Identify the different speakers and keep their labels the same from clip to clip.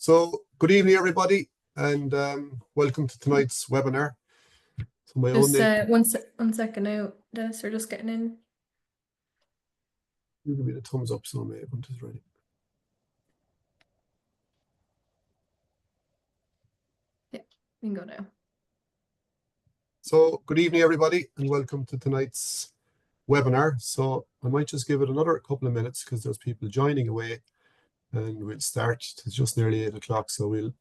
Speaker 1: So, good evening, everybody, and welcome to tonight's webinar. So my
Speaker 2: Just
Speaker 1: own name.
Speaker 2: one second now, Dennis, we're just getting in.
Speaker 1: You give me the thumbs up so my event is ready.
Speaker 2: Yeah, we can go now.
Speaker 1: So, good evening, everybody, and welcome to tonight's webinar. So, I might just give it another couple of minutes because there's people joining away, and we'll start. It's just nearly 8 o'clock, so we'll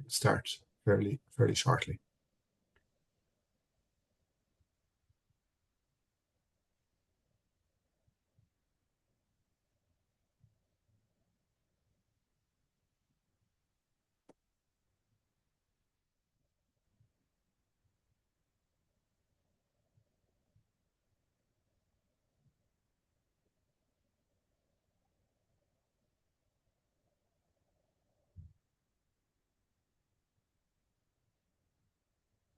Speaker 1: start fairly shortly.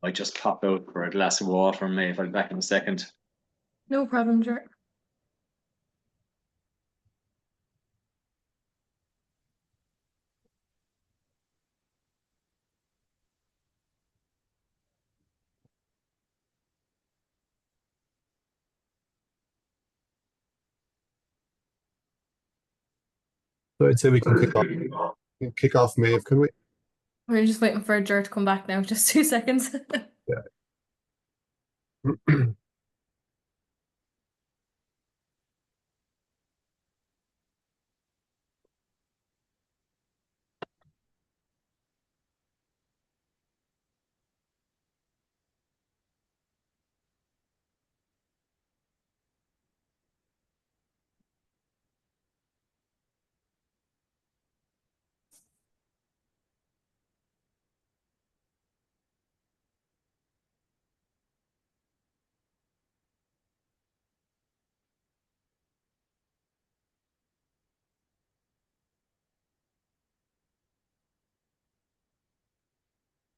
Speaker 3: I just pop out for a glass of water and maybe I'll be back in a second.
Speaker 2: No problem, Ger.
Speaker 1: So, I'd say we can kick off, Maeve, can we?
Speaker 2: We're just waiting for Ger to come back now, just 2 seconds.
Speaker 1: Yeah.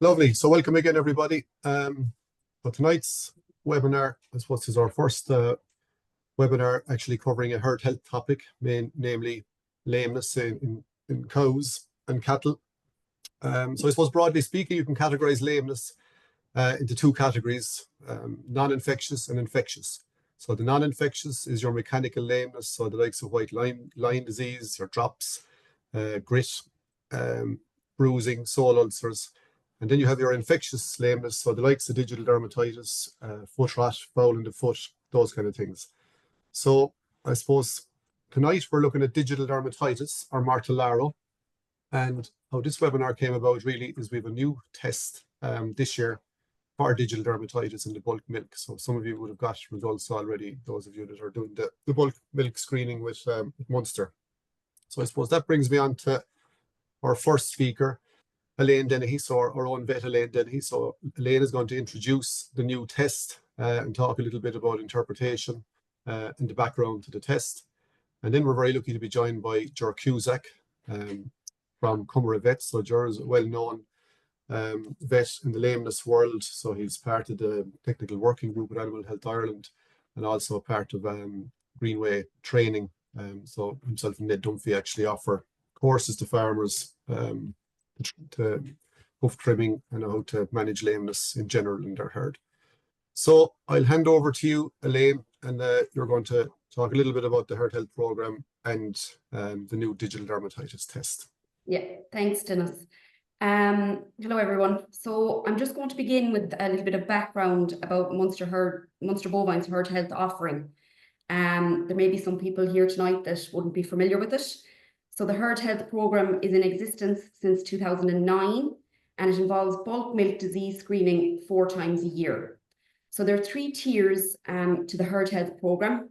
Speaker 1: Lovely. So welcome again, everybody. For tonight's webinar, I suppose, is our first webinar actually covering a herd health topic, namely lameness in cows and cattle. So I suppose broadly speaking, you can categorize lameness into two categories, non-infectious and infectious. So the non-infectious is your mechanical lameness, so the likes of white line disease, your drops, grit, bruising, sole ulcers. And then you have your infectious lameness, so the likes of digital dermatitis, foot rot, foul in the foot, those kind of things. So I suppose tonight we're looking at digital dermatitis, or Martellaro. And how this webinar came about really is we have a new test this year for digital dermatitis in the bulk milk. So some of you would have got results already, those of you that are doing the bulk milk screening with Munster. So I suppose that brings me on to our first speaker, Elaine Dennehy, so our own vet, Elaine Dennehy. So Elaine is going to introduce the new test and talk a little bit about interpretation and the background to the test. And then we're very lucky to be joined by Ger Cusack from Comeragh Vets. So Ger is a well-known vet in the lameness world. So he's part of the technical working group at Animal Health Ireland and also part of Greenway training. So himself and Ned Dunphy actually offer courses to farmers to hoof trimming and how to manage lameness in general in their herd. So I'll hand over to you, Elaine, and you're going to talk a little bit about the herd health program and the new digital dermatitis test.
Speaker 4: Yeah, thanks, Dennis. Hello, everyone. So I'm just going to begin with a little bit of background about Munster Bovine's herd health offering. There may be some people here tonight that wouldn't be familiar with it. So the herd health program is in existence since 2009, and it involves bulk milk disease screening 4 times a year. So there are 3 tiers to the herd health program.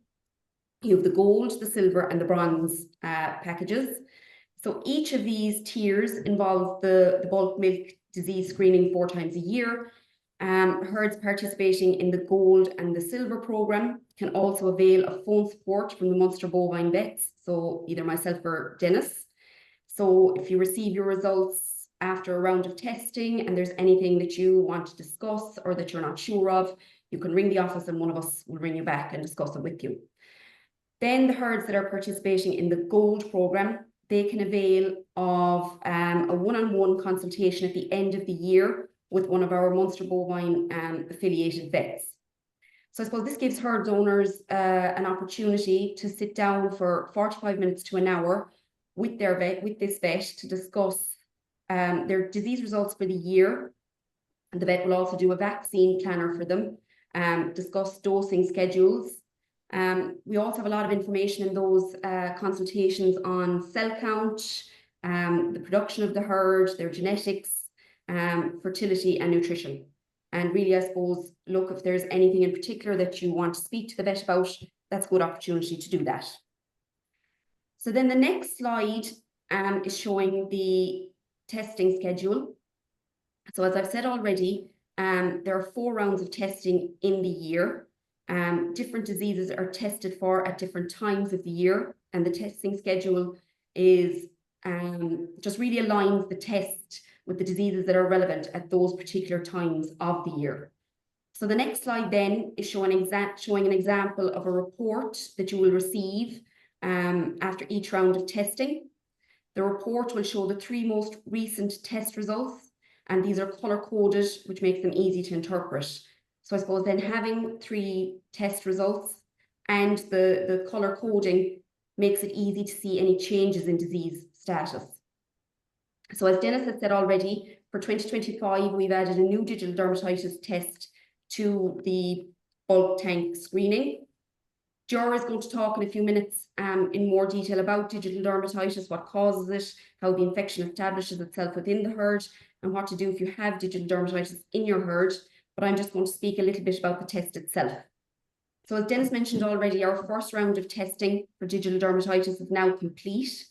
Speaker 4: You have the gold, the silver, and the bronze packages. So each of these tiers involves the bulk milk disease screening 4 times a year. Herds participating in the gold and the silver program can also avail of phone support from the Munster Bovine Vets, so either myself or Dennis. So if you receive your results after a round of testing and there's anything that you want to discuss or that you're not sure of, you can ring the office and one of us will ring you back and discuss it with you. Then the herds that are participating in the gold program they can avail of a one-on-one consultation at the end of the year with one of our Munster Bovine affiliated vets. So I suppose this gives herd owners an opportunity to sit down for 45 minutes to an hour with their vet, with this vet, to discuss their disease results for the year. And the vet will also do a vaccine planner for them, discuss dosing schedules. We also have a lot of information in those consultations on cell count, the production of the herd, their genetics, fertility and nutrition. And really, I suppose, look, if there's anything in particular that you want to speak to the vet about, that's a good opportunity to do that. So then the next slide is showing the testing schedule. So as I've said already, there are 4 rounds of testing in the year. Different diseases are tested for at different times of the year, and the testing schedule is just really aligns the test with the diseases that are relevant at those particular times of the year. So the next slide then is showing an example of a report that you will receive after each round of testing. The report will show the 3 most recent test results, and these are color-coded, which makes them easy to interpret. So I suppose then having 3 test results and the color coding makes it easy to see any changes in disease status. So as Dennis had said already, for 2025, we've added a new digital dermatitis test to the bulk tank screening. Ger is going to talk in a few minutes in more detail about digital dermatitis, what causes it, how the infection establishes itself within the herd, and what to do if you have digital dermatitis in your herd. But I'm just going to speak a little bit about the test itself. So as Dennis mentioned already, our first round of testing for digital dermatitis is now complete.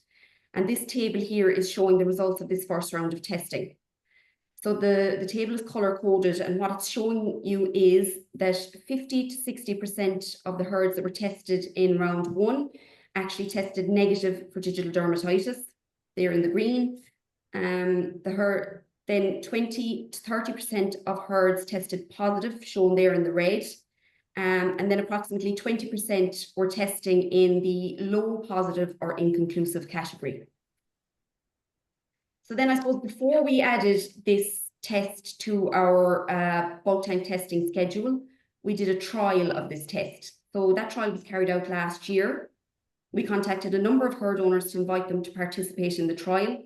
Speaker 4: And this table here is showing the results of this first round of testing. So the table is color coded, and what it's showing you is that 50 to 60% of the herds that were tested in round 1 actually tested negative for digital dermatitis. They're in the green. Then 20 to 30% of herds tested positive, shown there in the red. And then approximately 20% were testing in the low positive or inconclusive category. So then I suppose before we added this test to our bulk tank testing schedule, we did a trial of this test. So that trial was carried out last year. We contacted a number of herd owners to invite them to participate in the trial.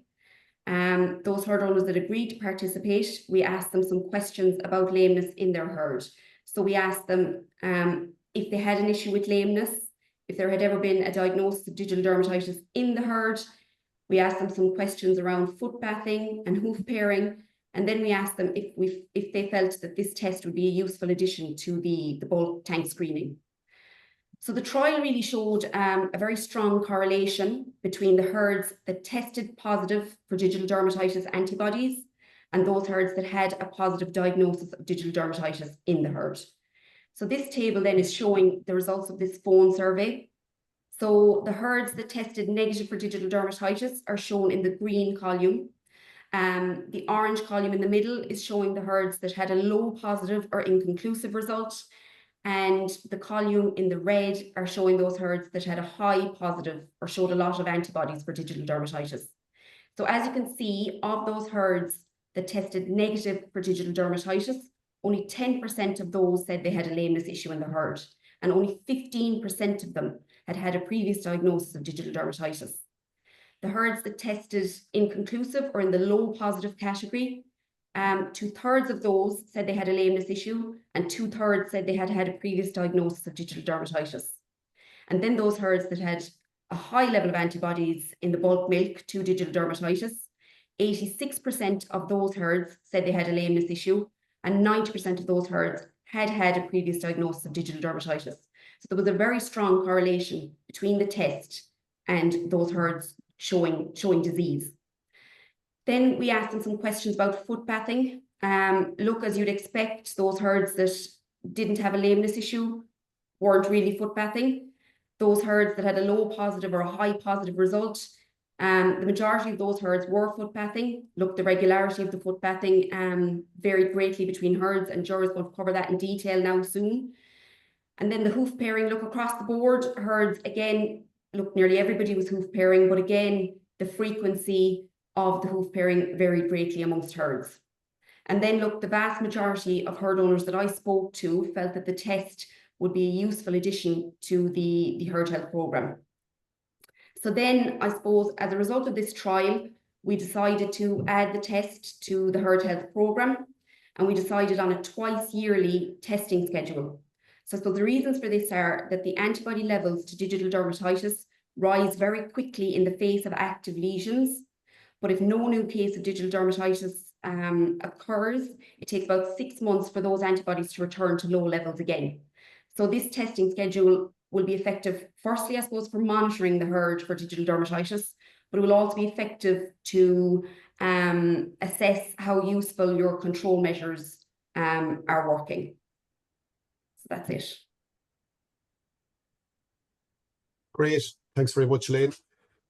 Speaker 4: Those herd owners that agreed to participate, we asked them some questions about lameness in their herd. So we asked them if they had an issue with lameness, if there had ever been a diagnosis of digital dermatitis in the herd. We asked them some questions around foot bathing and hoof pairing. And then we asked them if they felt that this test would be a useful addition to the bulk tank screening. So the trial really showed a very strong correlation between the herds that tested positive for digital dermatitis antibodies and those herds that had a positive diagnosis of digital dermatitis in the herd. So this table then is showing the results of this phone survey. So the herds that tested negative for digital dermatitis are shown in the green column. The orange column in the middle is showing the herds that had a low positive or inconclusive result. And the column in the red are showing those herds that had a high positive or showed a lot of antibodies for digital dermatitis. So as you can see, of those herds that tested negative for digital dermatitis, only 10% of those said they had a lameness issue in the herd, and only 15% of them had had a previous diagnosis of digital dermatitis. The herds that tested inconclusive or in the low positive category, 2/3 of those said they had a lameness issue, and 2/3 said they had had a previous diagnosis of digital dermatitis. And then those herds that had a high level of antibodies in the bulk milk to digital dermatitis, 86% of those herds said they had a lameness issue, and 90% of those herds had had a previous diagnosis of digital dermatitis. So there was a very strong correlation between the test and those herds showing disease. Then we asked them some questions about foot bathing. Look, as you'd expect, those herds that didn't have a lameness issue weren't really foot bathing. Those herds that had a low positive or a high positive result, the majority of those herds were foot bathing. Look, the regularity of the foot bathing varied greatly between herds, and Ger is going to cover that in detail now soon. And then the hoof pairing, look across the board, herds, again, look, nearly everybody was hoof pairing, but again, the frequency of the hoof pairing varied greatly amongst herds. And then look, the vast majority of herd owners that I spoke to felt that the test would be a useful addition to the herd health programme. So then I suppose as a result of this trial, we decided to add the test to the herd health programme, and we decided on a twice yearly testing schedule. So the reasons for this are that the antibody levels to digital dermatitis rise very quickly in the face of active lesions. But if no new case of digital dermatitis occurs, it takes about 6 months for those antibodies to return to low levels again. So this testing schedule will be effective, firstly, I suppose, for monitoring the herd for digital dermatitis, but it will also be effective to assess how useful your control measures are working. So that's it.
Speaker 1: Great. Thanks very much, Elaine.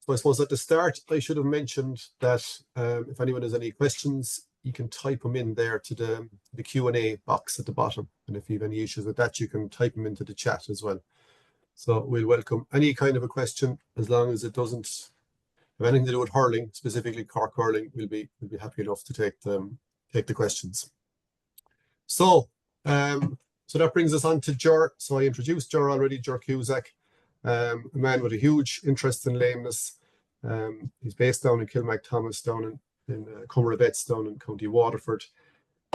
Speaker 1: So I suppose at the start, I should have mentioned that if anyone has any questions, you can type them in there to the Q&A box at the bottom. And if you have any issues with that, you can type them into the chat as well. So we'll welcome any kind of a question, as long as it doesn't have anything to do with hurling, specifically Cork hurling. We'll be happy enough to take the questions. So that brings us on to Ger. So I introduced Ger already, Ger Cusack, a man with a huge interest in lameness. He's based down in Kilmacthomas, down in Comeragh Vets, down in County Waterford.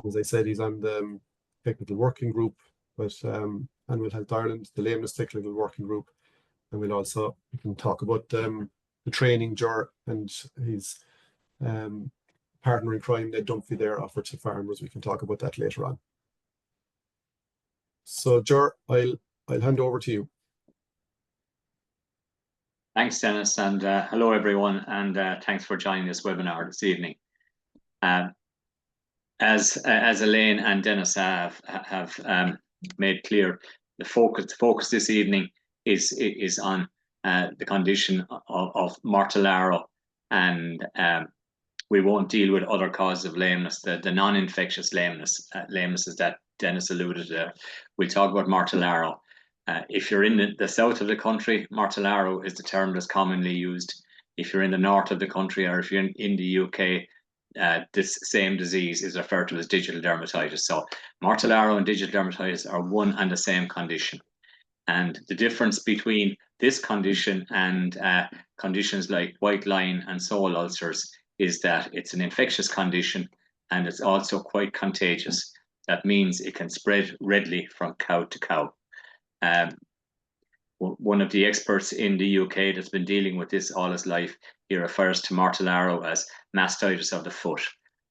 Speaker 1: As I said, he's on the technical working group with Animal Health Ireland, the lameness technical working group. And we can talk about the training Ger and his partner in crime, Ned Dunphy, there, offered to farmers. We can talk about that later on. So Ger, I'll hand over to you.
Speaker 3: Thanks, Dennis, and hello everyone, and thanks for joining this webinar this evening. As Elaine and Dennis have made clear, the focus this evening is on the condition of Mortellaro, and we won't deal with other causes of lameness, the non-infectious lamenesses that Dennis alluded to. We'll talk about Mortellaro. If you're in the south of the country, Mortellaro is the term that's commonly used. If you're in the north of the country, or if you're in the UK, this same disease is referred to as digital dermatitis. So Mortellaro and digital dermatitis are one and the same condition. And the difference between this condition and conditions like white line and sole ulcers is that it's an infectious condition, and it's also quite contagious. That means it can spread readily from cow to cow. One of the experts in the UK that's been dealing with this all his life, he refers to Mortellaro as mastitis of the foot.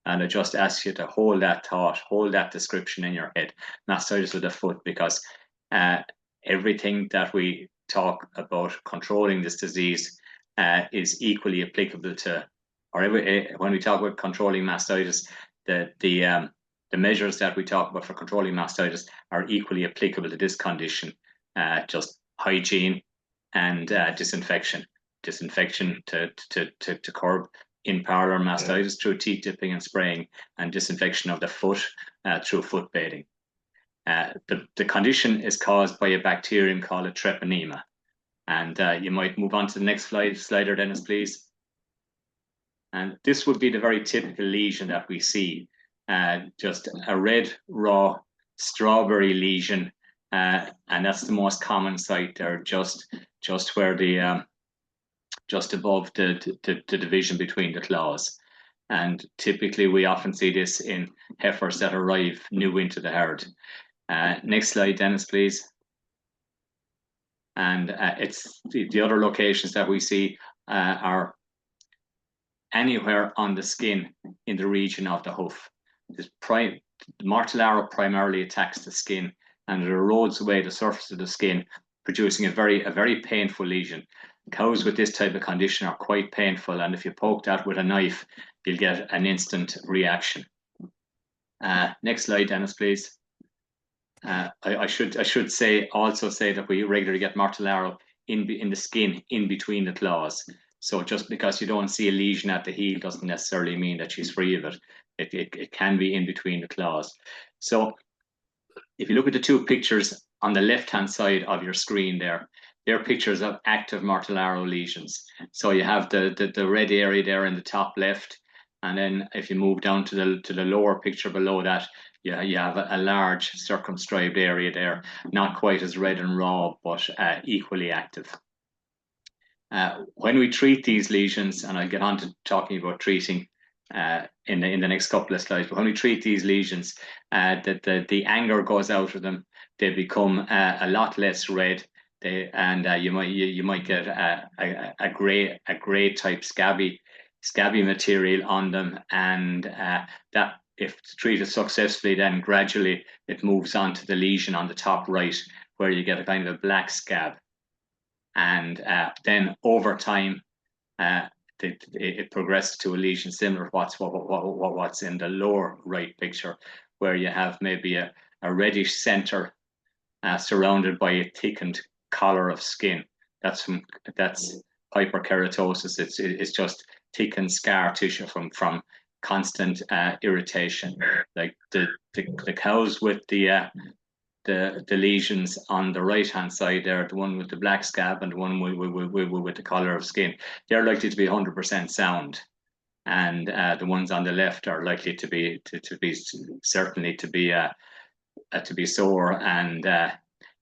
Speaker 3: And I just ask you to hold that thought, hold that description in your head, mastitis of the foot, because everything that we talk about controlling this disease is equally applicable to, or when we talk about controlling mastitis, the measures that we talk about for controlling mastitis are equally applicable to this condition. Just hygiene and disinfection to curb in parlour mastitis through teeth dipping and spraying, and disinfection of the foot through foot bathing. The condition is caused by a bacterium called a treponema, and you might move on to the next slider, Dennis, please. And this would be the very typical lesion that we see, just a red raw strawberry lesion. And that's the most common site there, just where the just above the division between the claws. And typically we often see this in heifers that arrive new into the herd. Next slide, Dennis, please. And it's the other locations that we see are anywhere on the skin in the region of the hoof. The Mortellaro primarily attacks the skin, and it erodes away the surface of the skin, producing a very painful lesion. Cows with this type of condition are quite painful, and if you poke that with a knife, you'll get an instant reaction. Next slide, Dennis, please. I should also say that we regularly get Mortellaro in the skin in between the claws. So just because you don't see a lesion at the heel doesn't necessarily mean that she's free of it. It can be in between the claws. So if you look at the two pictures on the left-hand side of your screen there, they're pictures of active Mortellaro lesions. So you have the red area there in the top left, and then if you move down to the lower picture below that, you have a large circumscribed area there, not quite as red and raw, but equally active. When we treat these lesions, and I'll get on to talking about treating in the next couple of slides, but when we treat these lesions, the anger goes out of them. They become a lot less red. You might get a gray type scabby material on them, and that, if treated successfully, then gradually it moves on to the lesion on the top right, where you get a kind of a black scab. And then over time, it progresses to a lesion similar to what's in the lower right picture, where you have maybe a reddish center surrounded by a thickened collar of skin. That's hyperkeratosis. It's just thickened scar tissue from constant irritation. Like the cows with the lesions on the right hand side there, the one with the black scab and the one with the color of skin, they're likely to be 100% sound, and the ones on the left are likely to be sore. And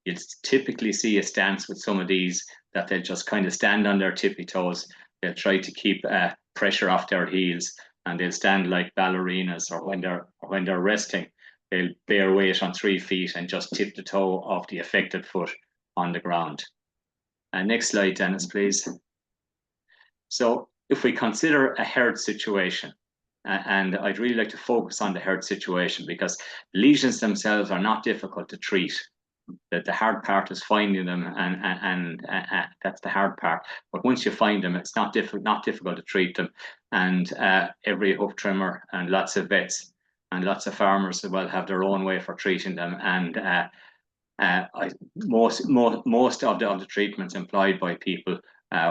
Speaker 3: you'll typically see a stance with some of these that they'll just kind of stand on their tippy toes. They'll try to keep pressure off their heels, and they'll stand like ballerinas, or when they're resting, they'll bear weight on 3 feet and just tip the toe of the affected foot on the ground. Next slide, Dennis, please. So if we consider a herd situation, and I'd really like to focus on the herd situation, because lesions themselves are not difficult to treat. The hard part is finding them, and that's the hard part. But once you find them, it's not difficult to treat them. And every hoof trimmer and lots of vets and lots of farmers as well have their own way for treating them. And most of the treatments employed by people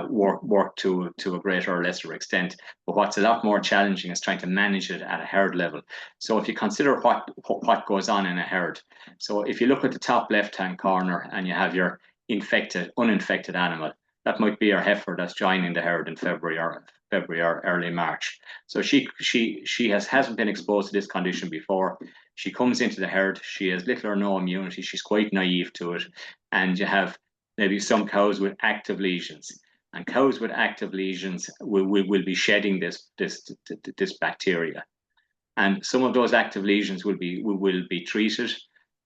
Speaker 3: work to a greater or lesser extent. But what's a lot more challenging is trying to manage it at a herd level. So if you consider what goes on in a herd, so if you look at the top left-hand corner and you have your uninfected animal, that might be your heifer that's joining the herd in February or early March. So she hasn't been exposed to this condition before. She comes into the herd. She has little or no immunity. She's quite naive to it. And you have maybe some cows with active lesions. And cows with active lesions will be shedding this bacteria. And some of those active lesions will be treated,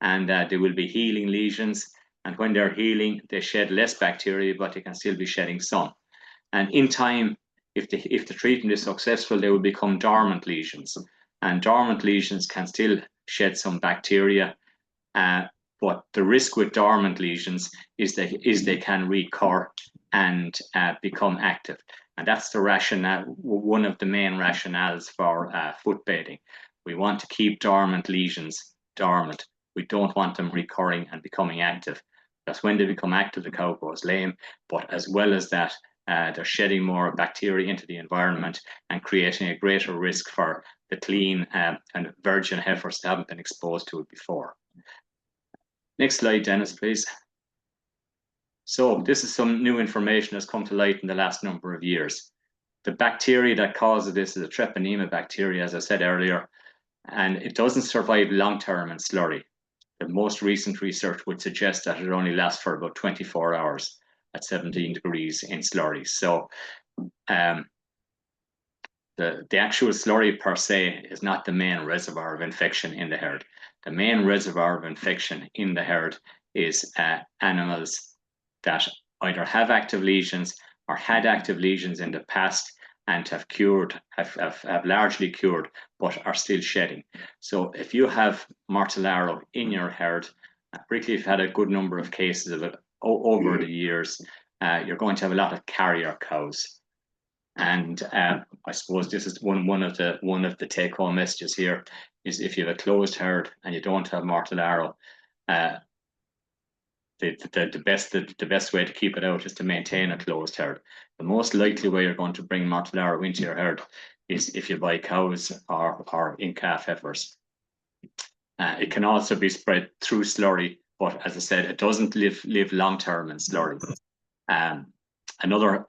Speaker 3: and they will be healing lesions. And when they're healing, they shed less bacteria, but they can still be shedding some. And in time, if the treatment is successful, they will become dormant lesions. And dormant lesions can still shed some bacteria. But the risk with dormant lesions is they can recur and become active. And that's the rationale, one of the main rationales for foot bathing. We want to keep dormant lesions dormant. We don't want them recurring and becoming active. Because when they become active, the cow goes lame. But as well as that, they're shedding more bacteria into the environment and creating a greater risk for the clean and virgin heifers that haven't been exposed to it before. Next slide, Dennis, please. So this is some new information that's come to light in the last number of years. The bacteria that causes this is a treponema bacteria, as I said earlier, and it doesn't survive long-term in slurry. The most recent research would suggest that it only lasts for about 24 hours at 17 degrees in slurry. So the actual slurry per se is not the main reservoir of infection in the herd. The main reservoir of infection in the herd is animals that either have active lesions or had active lesions in the past and have largely cured, but are still shedding. So if you have Mortellaro in your herd, particularly if you've had a good number of cases of it over the years, you're going to have a lot of carrier cows. And I suppose this is one of the take-home messages here is if you have a closed herd and you don't have Mortellaro, the best way to keep it out is to maintain a closed herd. The most likely way you're going to bring Mortellaro into your herd is if you buy cows or in-calf heifers. It can also be spread through slurry, but as I said, it doesn't live long-term in slurry. Another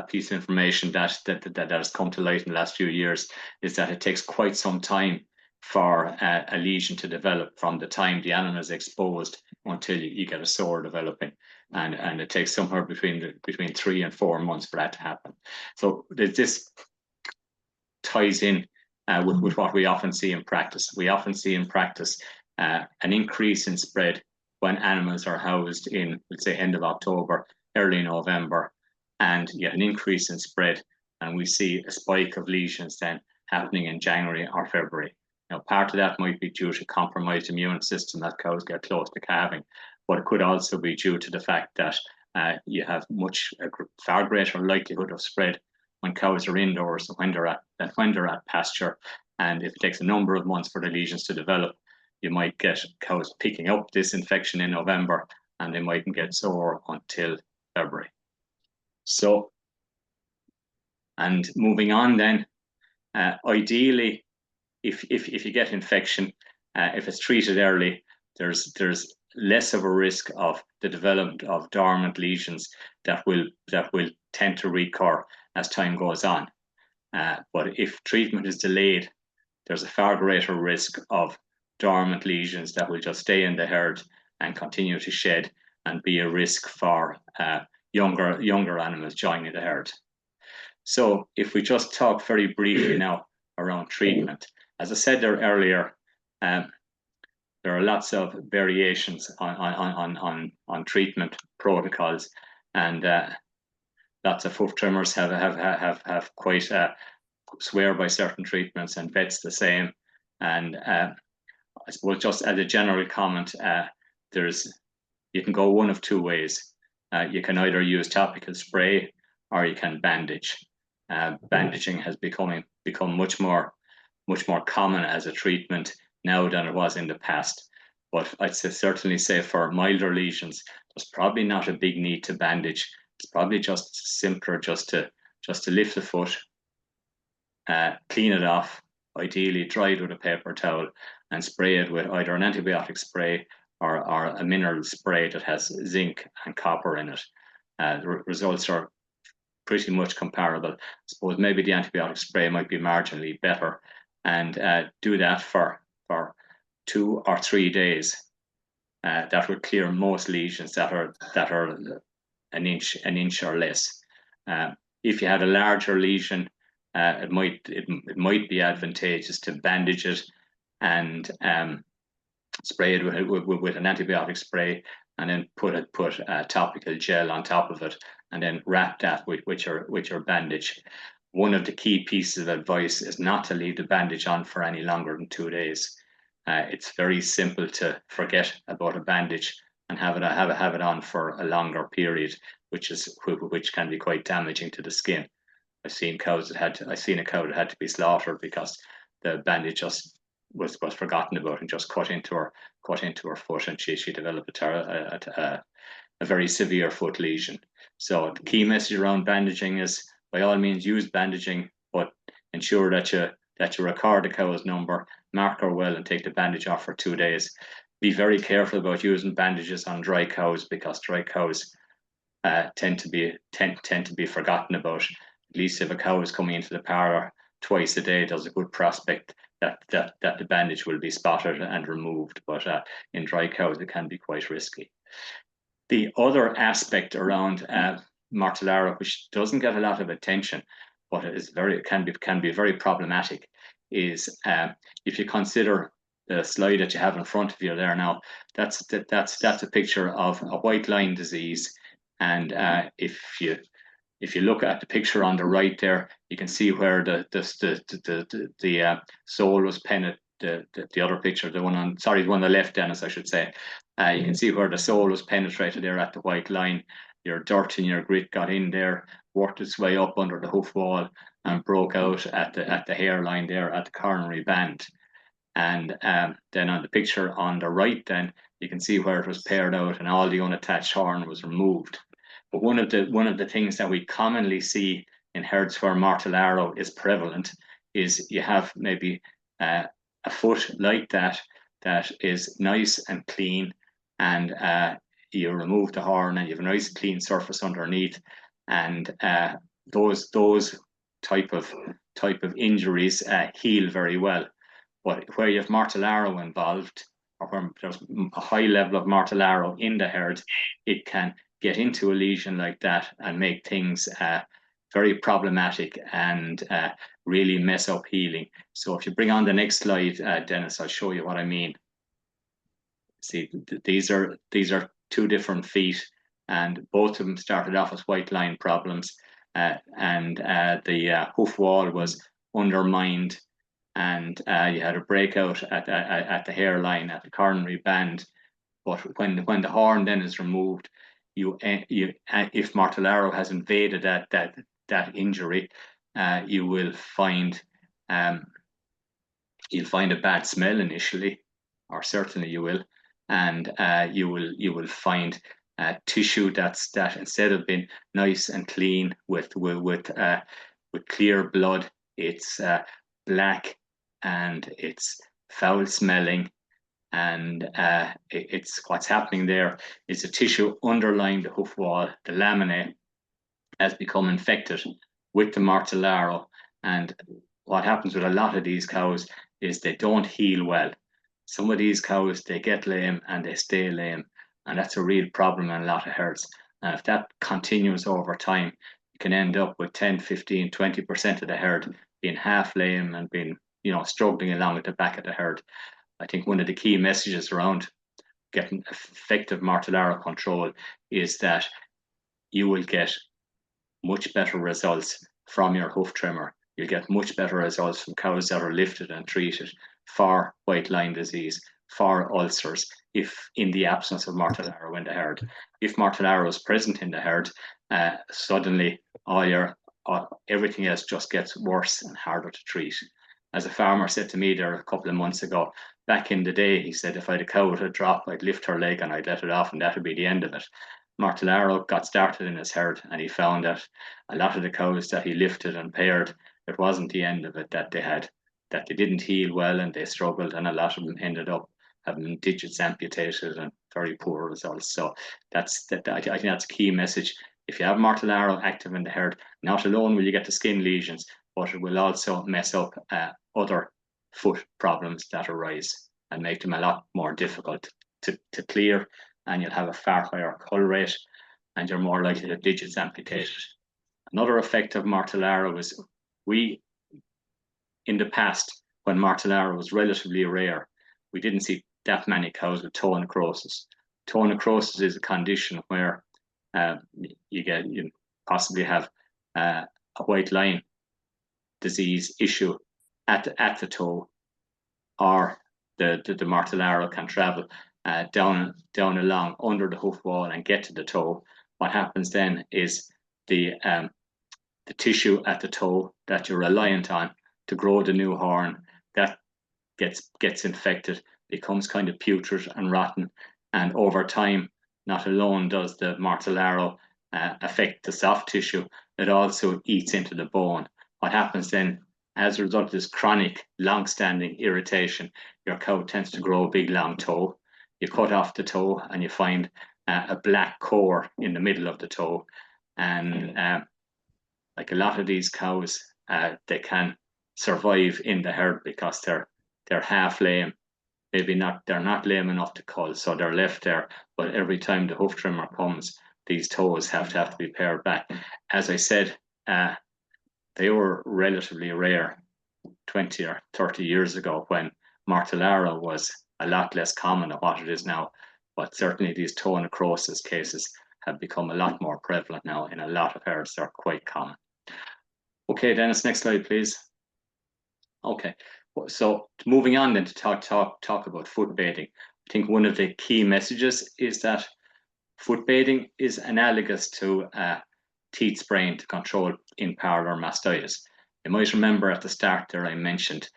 Speaker 3: piece of information that has come to light in the last few years is that it takes quite some time for a lesion to develop from the time the animal is exposed until you get a sore developing, and it takes somewhere between 3 and 4 months for that to happen. So this ties in with what we often see in practice. We often see in practice an increase in spread when animals are housed in, let's say, end of October, early November, and you get an increase in spread, and we see a spike of lesions then happening in January or February. Now, part of that might be due to compromised immune system as cows get close to calving, but it could also be due to the fact that you have far greater likelihood of spread when cows are indoors than when they're at pasture. And if it takes a number of months for the lesions to develop, you might get cows picking up this infection in November, and they mightn't get sore until February. So, and moving on then, ideally, if you get infection, if it's treated early, there's less of a risk of the development of dormant lesions that will tend to recur as time goes on. But if treatment is delayed, there's a far greater risk of dormant lesions that will just stay in the herd and continue to shed and be a risk for younger animals joining the herd. So if we just talk very briefly now around treatment, as I said there earlier, there are lots of variations on treatment protocols, and lots of hoof trimmers have quite swear by certain treatments, and vets the same. And I suppose just as a general comment, you can go one of two ways. You can either use topical spray or you can bandage. Bandaging has become much more common as a treatment now than it was in the past. But I'd certainly say for milder lesions, there's probably not a big need to bandage. It's probably just simpler just to lift the foot, clean it off, ideally dry it with a paper towel, and spray it with either an antibiotic spray or a mineral spray that has zinc and copper in it. The results are pretty much comparable. I suppose maybe the antibiotic spray might be marginally better, and do that for 2 or 3 days. That would clear most lesions that are an inch or less. If you had a larger lesion, it might be advantageous to bandage it and spray it with an antibiotic spray, and then put a topical gel on top of it, and then wrap that with your bandage. One of the key pieces of advice is not to leave the bandage on for any longer than 2 days. It's very simple to forget about a bandage and have it on for a longer period, which can be quite damaging to the skin. I've seen a cow that had to be slaughtered because the bandage just was forgotten about and just cut into her foot, and she developed a very severe foot lesion. So the key message around bandaging is, by all means, use bandaging, but ensure that you record the cow's number, mark her well, and take the bandage off for 2 days. Be very careful about using bandages on dry cows, because dry cows tend to be forgotten about. At least if a cow is coming into the parlour twice a day, there's a good prospect that the bandage will be spotted and removed. But in dry cows, it can be quite risky. The other aspect around Mortellaro, which doesn't get a lot of attention, but can be very problematic, is if you consider the slide that you have in front of you there now, that's a picture of a white line disease, and if you look at the picture on the right there, you can see where the sole was penetrated. The other picture, the one on the left, Dennis, I should say. You can see where the sole was penetrated there at the white line. Your dirt and your grit got in there, worked its way up under the hoof wall, and broke out at the hairline there at the coronary band. And then on the picture on the right, then you can see where it was pared out and all the unattached horn was removed. But one of the things that we commonly see in herds where Mortellaro is prevalent is you have maybe a foot like that is nice and clean, and you remove the horn and you have a nice clean surface underneath, and those type of injuries heal very well. But where you have Mortellaro involved, or where there's a high level of Mortellaro in the herd, it can get into a lesion like that and make things very problematic and really mess up healing. So if you bring on the next slide, Dennis, I'll show you what I mean. See, these are two different feet, and both of them started off as white line problems, and the hoof wall was undermined, and you had a breakout at the hairline, at the coronary band. But when the horn then is removed, if Mortellaro has invaded that injury, you will find you'll find a bad smell initially, or certainly you will, and you will find tissue that instead of being nice and clean with clear blood, it's black and it's foul smelling, and it's what's happening there is the tissue underlying the hoof wall, the laminae, has become infected with the Mortellaro. And what happens with a lot of these cows is they don't heal well. Some of these cows, they get lame and they stay lame, and that's a real problem in a lot of herds. And if that continues over time, you can end up with 10, 15, 20% of the herd being half lame and being, struggling along at the back of the herd. I think one of the key messages around getting effective Mortellaro control is that you will get much better results from your hoof trimmer. You'll get much better results from cows that are lifted and treated for white line disease, for ulcers, if in the absence of Mortellaro in the herd. If Mortellaro is present in the herd, suddenly everything else just gets worse and harder to treat. As a farmer said to me there a couple of months ago, back in the day, he said, if I had a cow with a drop, I'd lift her leg and I'd let it off and that would be the end of it. Mortellaro got started in his herd, and he found that a lot of the cows that he lifted and paired, it wasn't the end of it that they had, that they didn't heal well and they struggled, and a lot of them ended up having digits amputated and very poor results. So I think that's a key message. If you have Mortellaro active in the herd, not alone will you get the skin lesions, but it will also mess up other foot problems that arise and make them a lot more difficult to clear, and you'll have a far higher cull rate, and you're more likely to have digits amputated. Another effect of Mortellaro is in the past, when Mortellaro was relatively rare, we didn't see that many cows with toe necrosis. Toe necrosis is a condition where you possibly have a white line disease issue at the toe, or the Mortellaro can travel down along under the hoof wall and get to the toe. What happens then is the tissue at the toe that you're reliant on to grow the new horn, that gets infected, becomes kind of putrid and rotten, and over time, not alone does the Mortellaro affect the soft tissue, it also eats into the bone. What happens then, as a result of this chronic, long-standing irritation, your cow tends to grow a big, long toe. You cut off the toe and you find a black core in the middle of the toe. And like a lot of these cows, they can survive in the herd because they're half lame. They're not lame enough to cull, so they're left there. But every time the hoof trimmer comes, these toes have to be pared back. As I said, they were relatively rare 20 or 30 years ago, when Mortellaro was a lot less common than what it is now. But certainly these toe necrosis cases have become a lot more prevalent now in a lot of herds. They're quite common. Okay, Dennis, next slide, please. Okay, so moving on then to talk about foot bathing. I think one of the key messages is that foot bathing is analogous to teat spraying to control in-parlour mastitis. You might remember at the start there I mentioned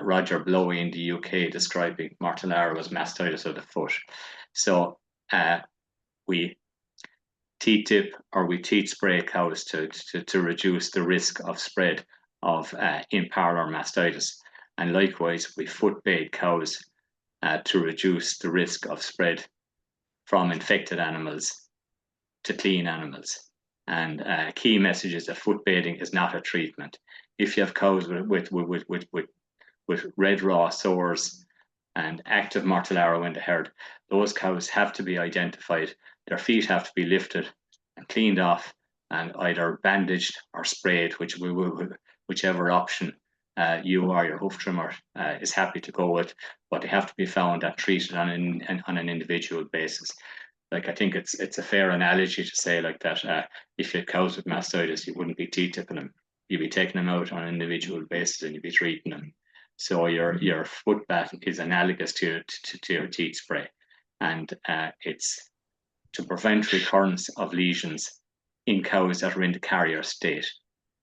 Speaker 3: Roger Blowy in the UK describing Mortellaro as mastitis of the foot. So we teat dip or we teat spray cows to reduce the risk of spread of in-parlour mastitis, and likewise we foot bathe cows to reduce the risk of spread from infected animals to clean animals. And key message is that foot bathing is not a treatment. If you have cows with red raw sores and active mortellaro in the herd, those cows have to be identified. Their feet have to be lifted and cleaned off and either bandaged or sprayed, whichever option you or your hoof trimmer is happy to go with, but they have to be found and treated on an individual basis. Like, I think it's a fair analogy to say like that if you had cows with mastitis, you wouldn't be T-tipping them. You'd be taking them out on an individual basis and you'd be treating them. So your foot bath is analogous to your teeth spray, and it's to prevent recurrence of lesions in cows that are in the carrier state.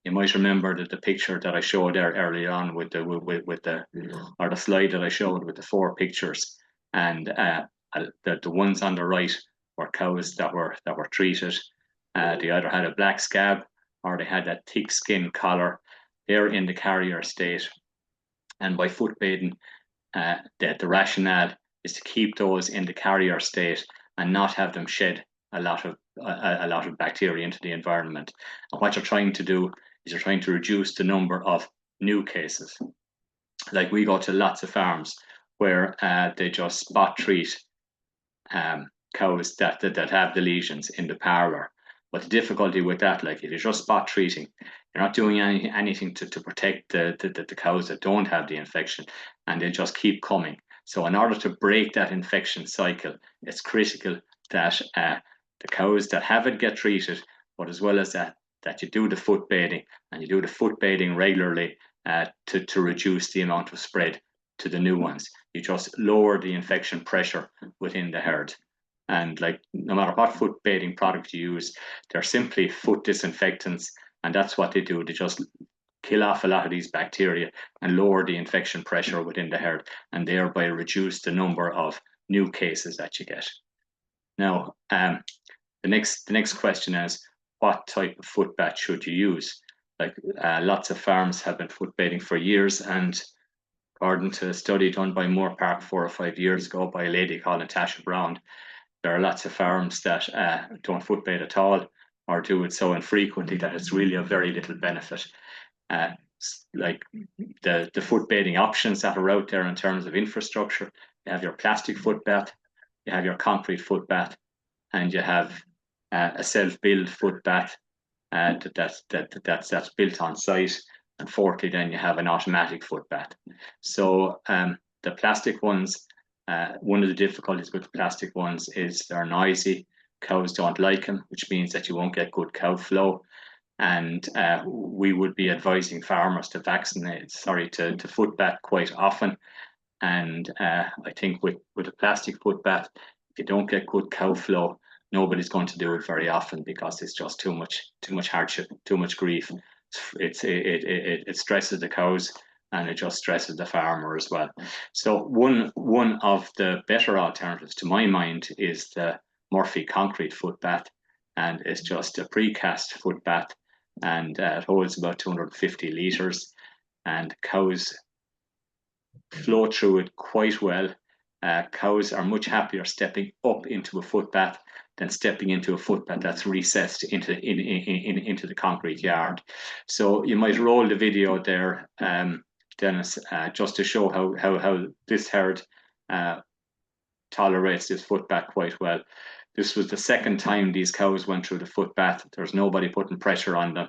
Speaker 3: You might remember that the picture that I showed there earlier on with the slide that I showed with the 4 pictures, and the ones on the right were cows that were treated. They either had a black scab or they had that thick skin collar. They're in the carrier state, and by foot bathing, the rationale is to keep those in the carrier state and not have them shed a lot of bacteria into the environment. And what you're trying to do is you're trying to reduce the number of new cases. Like, we go to lots of farms where they just spot treat cows that have the lesions in the parlour. But the difficulty with that, like, if you're just spot treating, you're not doing anything to protect the cows that don't have the infection, and they just keep coming. So in order to break that infection cycle, it's critical that the cows that have it get treated, but as well as that you do the foot bathing, and you do the foot bathing regularly to reduce the amount of spread to the new ones. You just lower the infection pressure within the herd. And like, no matter what foot bathing product you use, they're simply foot disinfectants, and that's what they do. They just kill off a lot of these bacteria and lower the infection pressure within the herd, and thereby reduce the number of new cases that you get. Now, the next question is, what type of foot bath should you use? Like, lots of farms have been foot bathing for years, and according to a study done by Moore Park 4 or 5 years ago by a lady called Natasha Brown, there are lots of farms that don't foot bathe at all, or do it so infrequently that it's really of very little benefit. Like, the foot bathing options that are out there in terms of infrastructure, you have your plastic foot bath, you have your concrete foot bath, and you have a self-build foot bath that's built on site. And fourthly, then you have an automatic foot bath. So the plastic ones, one of the difficulties with the plastic ones is they're noisy. Cows don't like them, which means that you won't get good cow flow. And we would be advising farmers to foot bath quite often. And I think with a plastic foot bath, if you don't get good cow flow, nobody's going to do it very often, because it's just too much hardship, too much grief. It stresses the cows, and it just stresses the farmer as well. So one of the better alternatives, to my mind, is the Murphy concrete foot bath, and it's just a precast foot bath, and it holds about 250 litres, and cows flow through it quite well. Cows are much happier stepping up into a foot bath than stepping into a foot bath that's recessed into the concrete yard. So you might roll the video there, Dennis, just to show how this herd tolerates this foot bath quite well. This was the second time these cows went through the foot bath. There's nobody putting pressure on them.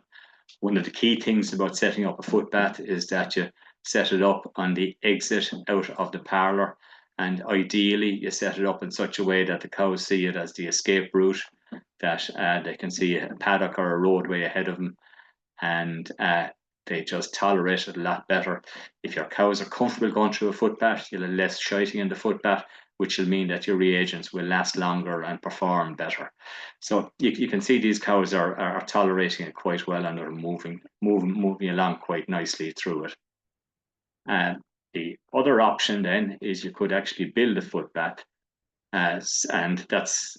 Speaker 3: One of the key things about setting up a foot bath is that you set it up on the exit out of the parlour, and ideally you set it up in such a way that the cows see it as the escape route, that they can see a paddock or a roadway ahead of them, and they just tolerate it a lot better. If your cows are comfortable going through a foot bath, you'll have less shiting in the foot bath, which will mean that your reagents will last longer and perform better. So you can see these cows are tolerating it quite well, and are moving along quite nicely through it. The other option then is you could actually build a foot bath, and that's,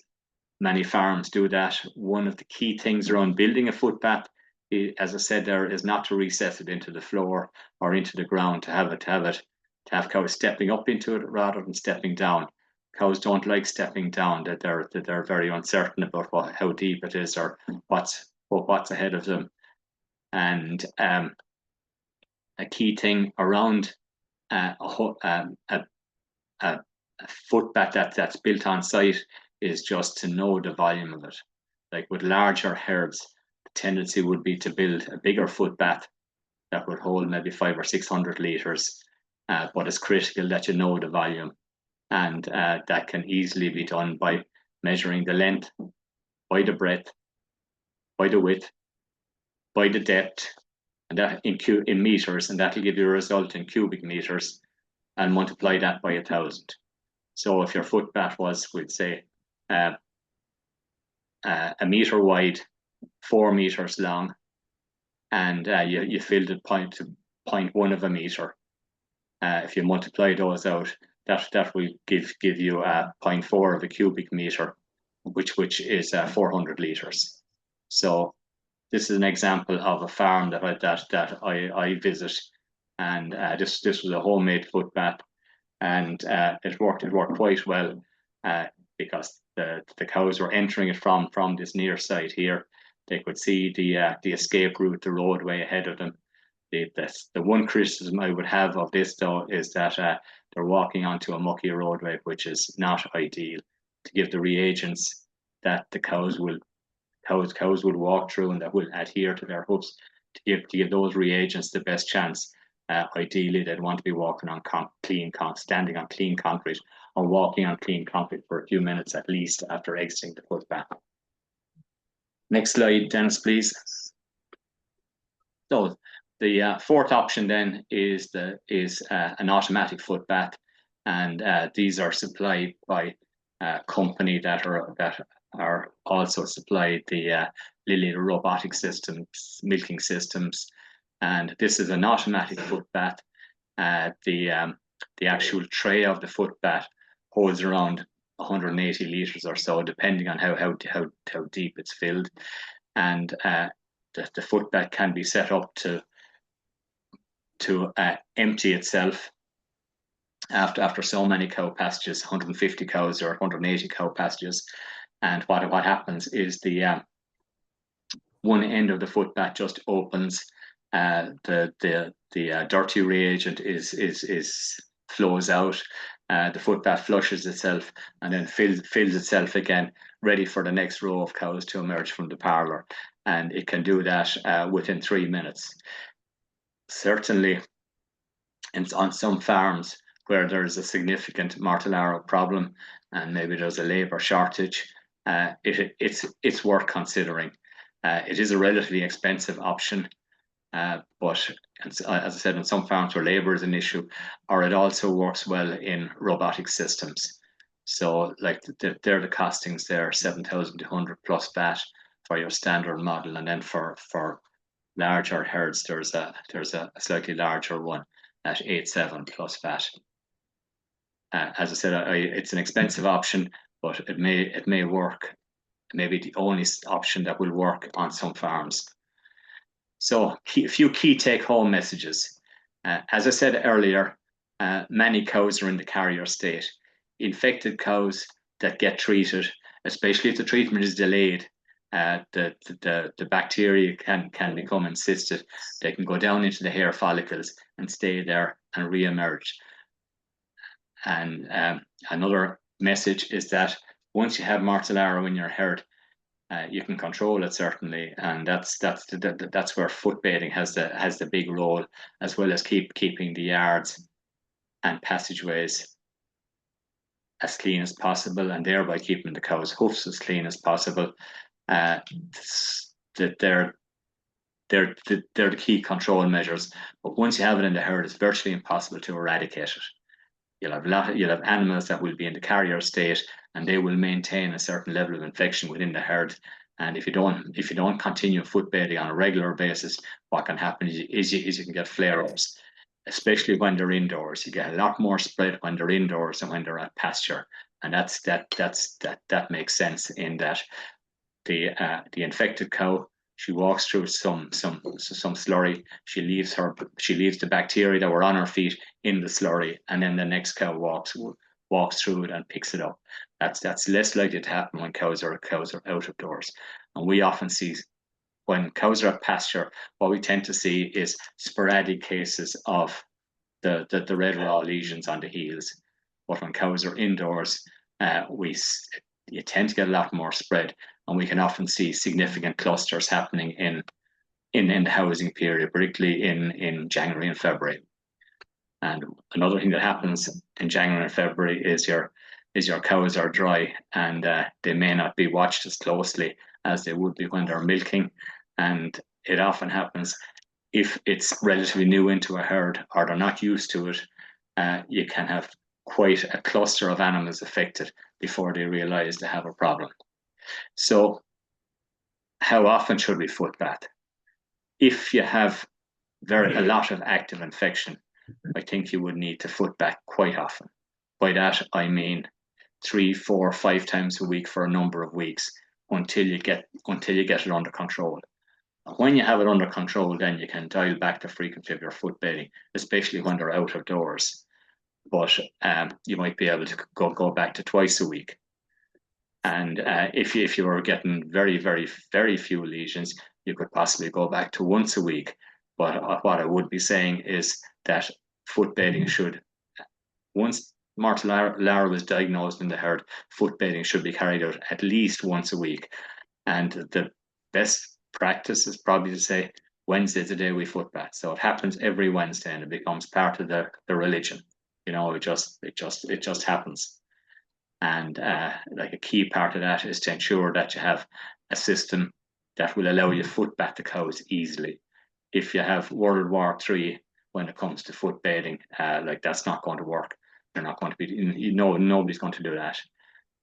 Speaker 3: many farms do that. One of the key things around building a foot bath, as I said there, is not to recess it into the floor or into the ground, to have cows stepping up into it rather than stepping down. cows don't like stepping down, that they're very uncertain about how deep it is or what's ahead of them. And a key thing around a foot bath that's built on site is just to know the volume of it. Like with larger herds, the tendency would be to build a bigger foot bath that would hold maybe 500 or 600 litres, but it's critical that you know the volume, and that can easily be done by measuring the length, by the breadth, by the width, by the depth, and that in meters, and that'll give you a result in cubic meters, and multiply that by 1,000. So if your foot bath was, we'd say, a meter wide, 4 meters long, and you filled it 0.1 of a meter. If you multiply those out, that will give you 0.4 of a cubic meter, which is 400 litres. So this is an example of a farm that I visit, and this was a homemade foot bath, and it worked quite well, because the cows were entering it from this near side here. They could see the escape route, the roadway ahead of them. The one criticism I would have of this, though, is that they're walking onto a mucky roadway, which is not ideal to give the reagents that the cows would walk through and that will adhere to their hoofs. To give those reagents the best chance, ideally they'd want to be walking on standing on clean concrete, or walking on clean concrete for a few minutes at least after exiting the foot bath. Next slide, Dennis, please. So the fourth option then is an automatic foot bath, and these are supplied by a company that are also supplied the Lily robotic systems, milking systems, and this is an automatic foot bath. The actual tray of the foot bath holds around 180 litres or so, depending on how deep it's filled, and the foot bath can be set up to empty itself after so many cow passages, 150 cows or 180 cow passages. And what happens is the one end of the foot bath just opens, the dirty reagent flows out, the foot bath flushes itself and then fills itself again, ready for the next row of cows to emerge from the parlour, and it can do that within 3 minutes. Certainly, on some farms where there's a significant Mortellaro problem and maybe there's a labour shortage, it's worth considering. It is a relatively expensive option, but as I said, in some farms where labour is an issue, or it also works well in robotic systems. So, like they're the costings there, 7,200 plus VAT for your standard model, and then for larger herds, there's a slightly larger one at 8,700 plus VAT. As I said, it's an expensive option, but it may work. It may be the only option that will work on some farms. So a few key take-home messages. As I said earlier, many cows are in the carrier state. Infected cows that get treated, especially if the treatment is delayed, the bacteria can become encysted. They can go down into the hair follicles and stay there and re-emerge. And another message is that once you have Mortellaro in your herd, you can control it certainly, and that's where foot bathing has the big role, as well as keeping the yards and passageways as clean as possible, and thereby keeping the cow's hoofs as clean as possible. They're the key control measures. But once you have it in the herd, it's virtually impossible to eradicate it. You'll have animals that will be in the carrier state, and they will maintain a certain level of infection within the herd. And if you don't continue foot bathing on a regular basis, what can happen is you can get flare-ups, especially when they're indoors. You get a lot more spread when they're indoors than when they're at pasture, and that makes sense in that the infected cow, she walks through some slurry. She leaves the bacteria that were on her feet in the slurry, and then the next cow walks through it and picks it up. That's less likely to happen when cows are out of doors. And we often see when cows are at pasture, what we tend to see is sporadic cases of the red raw lesions on the heels. But when cows are indoors, you tend to get a lot more spread, and we can often see significant clusters happening in the housing period, particularly in January and February. And another thing that happens in January and February is your cows are dry, and they may not be watched as closely as they would be when they're milking. And it often happens if it's relatively new into a herd or they're not used to it, you can have quite a cluster of animals affected before they realize they have a problem. So how often should we foot bath? If you have a lot of active infection, I think you would need to foot bath quite often. By that, I mean 3, 4, 5 times a week for a number of weeks until you get it under control. When you have it under control, then you can dial back the frequency of your foot bathing, especially when they're out of doors. But you might be able to go back to twice a week. And if you were getting very, very, very few lesions, you could possibly go back to once a week. But what I would be saying is that foot bathing should, once Martellaro was diagnosed in the herd, foot bathing should be carried out at least once a week. And the best practice is probably to say Wednesday's the day we foot bath. So it happens every Wednesday, and it becomes part of the religion. You know, it just happens. And like a key part of that is to ensure that you have a system that will allow you to foot bath the cows easily. If you have World War III when it comes to foot bathing, like that's not going to work. They're not going to be, nobody's going to do that.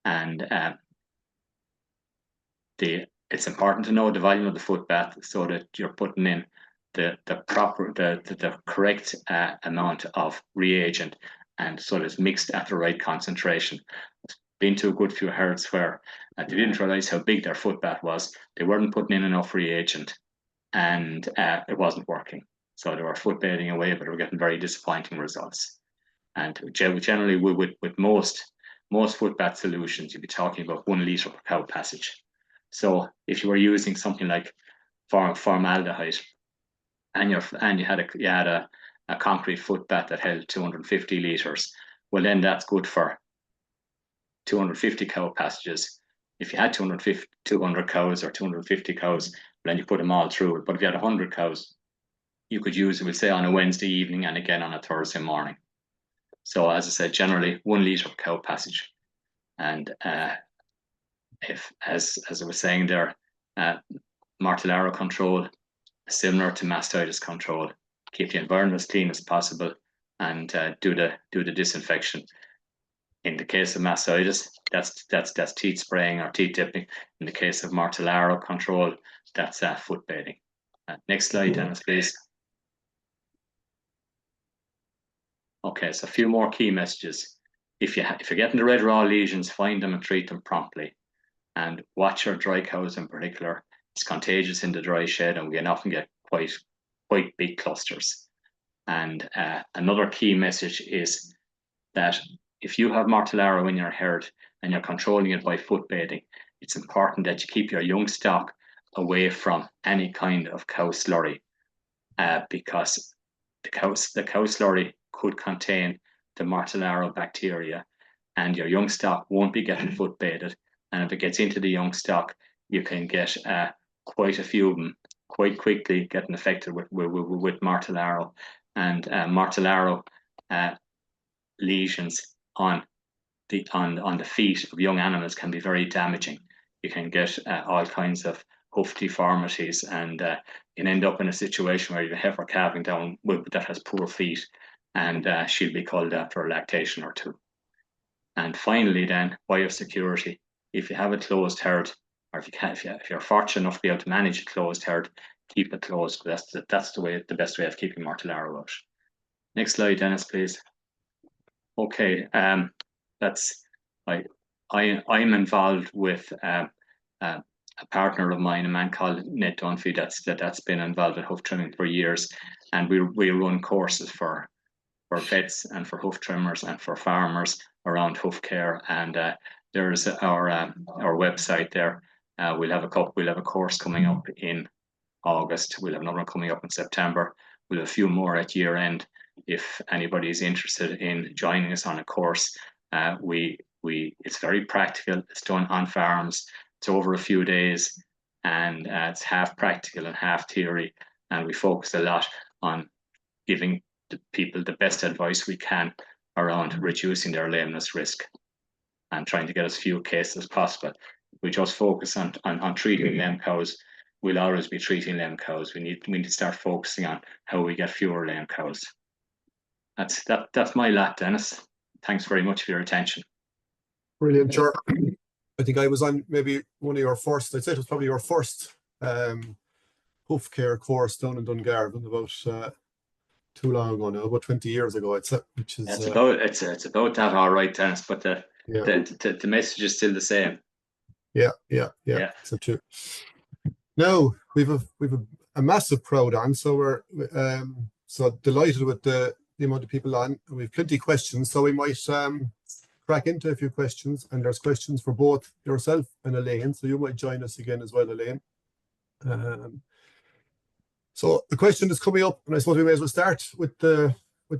Speaker 3: And it's important to know the volume of the foot bath so that you're putting in the correct amount of reagent, and so that it's mixed at the right concentration. Been to a good few herds where they didn't realize how big their foot bath was. They weren't putting in enough reagent, and it wasn't working. So they were foot bathing away, but they were getting very disappointing results. And generally, with most foot bath solutions, you'd be talking about 1 litre per cow passage. So if you were using something like formaldehyde, and you had a concrete foot bath that held 250 litres, well then that's good for 250 cow passages. If you had 200 cows or 250 cows, then you put them all through it. But if you had 100 cows, you could use it, we'll say, on a Wednesday evening and again on a Thursday morning. So as I said, generally 1 litre per cow passage. And if, as I was saying there, Martellaro control, similar to mastitis control, keep the environment as clean as possible, and do the disinfection. In the case of mastitis, that's teat spraying or teat dipping. In the case of Martellaro control, that's foot bathing. Next slide, Dennis, please. Okay, so a few more key messages. If you're getting the red raw lesions, find them and treat them promptly. And watch your dry cows in particular. It's contagious in the dry shed, and we can often get quite big clusters. And another key message is that if you have Martellaro in your herd and you're controlling it by foot bathing, it's important that you keep your young stock away from any kind of cow slurry, because the cow slurry could contain the Martellaro bacteria, and your young stock won't be getting foot bathed. And if it gets into the young stock, you can get quite a few of them quite quickly getting affected with Martellaro. And Martellaro lesions on the feet of young animals can be very damaging. You can get all kinds of hoof deformities, and you can end up in a situation where you have a heifer calving down that has poor feet, and she'll be culled after a lactation or two. And finally, then, biosecurity. If you have a closed herd, or if you're fortunate enough to be able to manage a closed herd, keep it closed. That's the best way of keeping Martellaro out. Next slide, Dennis, please. Okay, I'm involved with a partner of mine, a man called Ned Dunphy, that's been involved in hoof trimming for years, and we run courses for vets and for hoof trimmers and for farmers around hoof care. And there's our website there. We'll have a course coming up in August. We'll have another one coming up in September. We'll have a few more at year end. If anybody is interested in joining us on a course, it's very practical. It's done on farms. It's over a few days, and it's half practical and half theory. And we focus a lot on giving the people the best advice we can around reducing their lameness risk and trying to get as few cases as possible. We just focus on treating lame cows. We'll always be treating lame cows. We need to start focusing on how we get fewer lame cows. That's my lot, Dennis. Thanks very much for your attention.
Speaker 1: Brilliant, Ger. I think I was on maybe one of your first, I'd say it was probably your first hoof care course down in Dungarvan about too long ago now, about 20 years ago, I'd say, which is
Speaker 3: it's about that, all right, Dennis, but the message is still the same. Yeah.
Speaker 1: So too. Now we've a massive crowd on, so we're so delighted with the amount of people on, and we've plenty of questions, so we might crack into a few questions, and there's questions for both yourself and Elaine, so you might join us again as well, Elaine. So the question is coming up, and I suppose we may as well start with the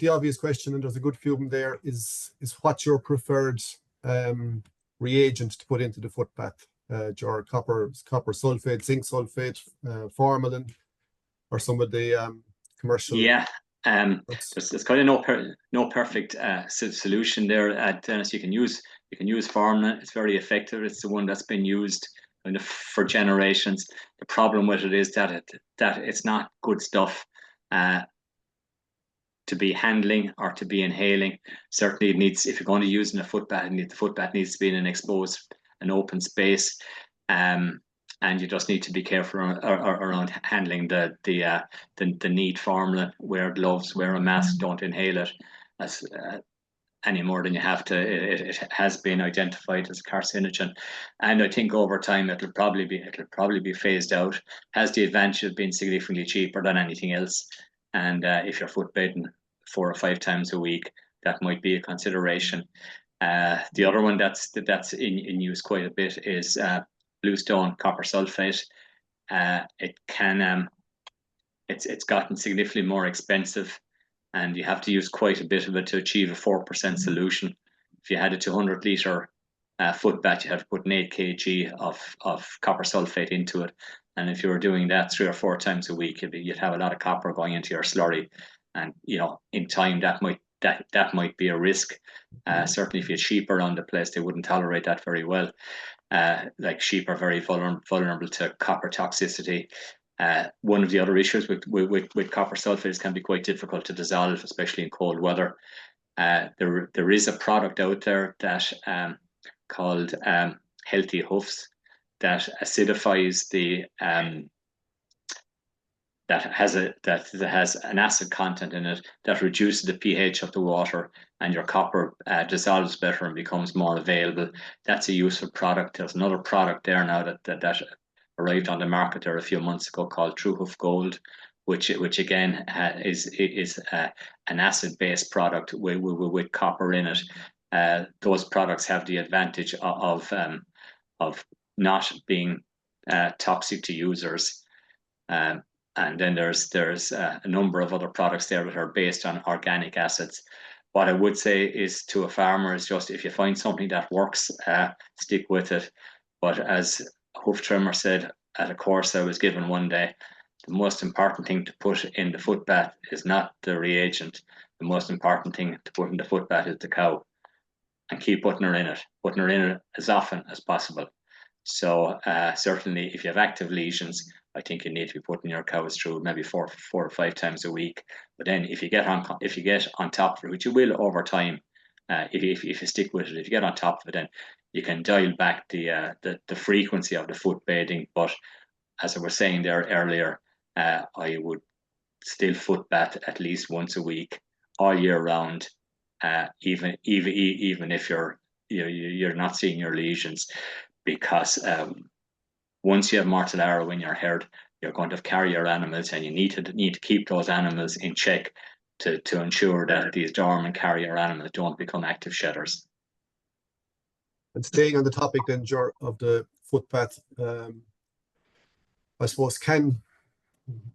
Speaker 1: obvious question, and there's a good few of them there, is what's your preferred reagent to put into the foot bath? Ger, copper sulfate, zinc sulfate, formalin, or some of the commercial.
Speaker 3: Yeah, there's kind of no perfect solution there. Dennis, you can use formalin. It's very effective. It's the one that's been used kind of for generations. The problem with it is that it's not good stuff to be handling or to be inhaling. Certainly, it needs, if you're going to use in a foot bath, the foot bath needs to be in an open space, and you just need to be careful around handling the neat formalin. Wear gloves, wear a mask, don't inhale it any more than you have to. It has been identified as a carcinogen, and I think over time it'll probably be phased out. Has the advantage of being significantly cheaper than anything else, and if you're foot bathing 4 or 5 times a week, that might be a consideration. The other one that's in use quite a bit is bluestone copper sulfate. It's gotten significantly more expensive, and you have to use quite a bit of it to achieve a 4% solution. If you had a 200-litre foot bath, you have to put an 8 kg of copper sulfate into it. And if you were doing that 3 or 4 times a week, you'd have a lot of copper going into your slurry. And in time, that might be a risk. Certainly, if you had sheep around the place, they wouldn't tolerate that very well. Like sheep are very vulnerable to copper toxicity. One of the other issues with copper sulfates can be quite difficult to dissolve, especially in cold weather. There is a product out there that called Healthy Hoofs that acidifies that has an acid content in it that reduces the pH of the water, and your copper dissolves better and becomes more available. That's a useful product. There's another product there now that arrived on the market there a few months ago called True Hoof Gold, which again is an acid-based product with copper in it. Those products have the advantage of not being toxic to users. And then there's a number of other products there that are based on organic acids. What I would say is to a farmer is just, if you find something that works, stick with it. But as a hoof trimmer said at a course I was given one day, the most important thing to put in the foot bath is not the reagent. The most important thing to put in the foot bath is the cow, and keep putting her in it as often as possible. So certainly, if you have active lesions, I think you need to be putting your cows through maybe 4 or 5 times a week. But then, if you get on top of it, which you will over time, if you stick with it, if you get on top of it, then you can dial back the frequency of the foot bathing. But as I was saying there earlier, I would still foot bath at least once a week, all year round, even if you're not seeing your lesions, because once you have Mortellaro in your herd, you're going to carry your animals, and you need to keep those animals in check to ensure that these dormant carrier animals don't become active shedders.
Speaker 1: And staying on the topic then, Ger, of the foot bath, I suppose, can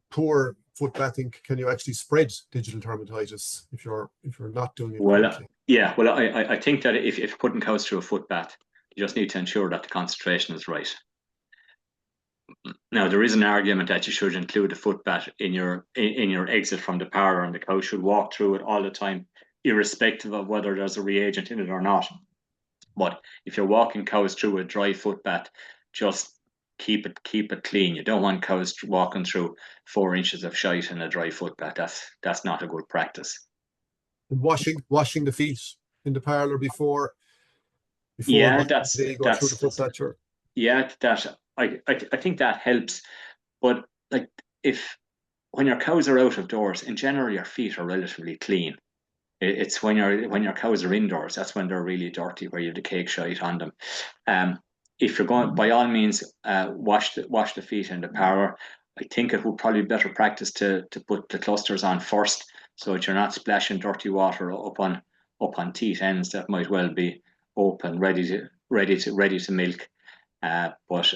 Speaker 1: poor foot bathing, can you actually spread digital dermatitis if you're not doing it correctly?
Speaker 3: Yeah, well, I think that if you're putting cows through a foot bath, you just need to ensure that the concentration is right. Now, there is an argument that you should include a foot bath in your exit from the parlour, and the cow should walk through it all the time, irrespective of whether there's a reagent in it or not. But if you're walking cows through a dry foot bath, just keep it clean. You don't want cows walking through 4 inches of shite in a dry foot bath. That's not a good practice.
Speaker 1: And washing the feet in the parlour before
Speaker 3: Yeah,
Speaker 1: they go through the foot bath. Or...
Speaker 3: Yeah, I think that helps. But like, when your cows are out of doors, in general, your feet are relatively clean. It's when your cows are indoors, that's when they're really dirty, where you have the cake shite on them. If you're going, by all means, wash the feet in the parlour. I think it would probably be better practice to put the clusters on first, so that you're not splashing dirty water up on teat ends that might well be open, ready to milk. But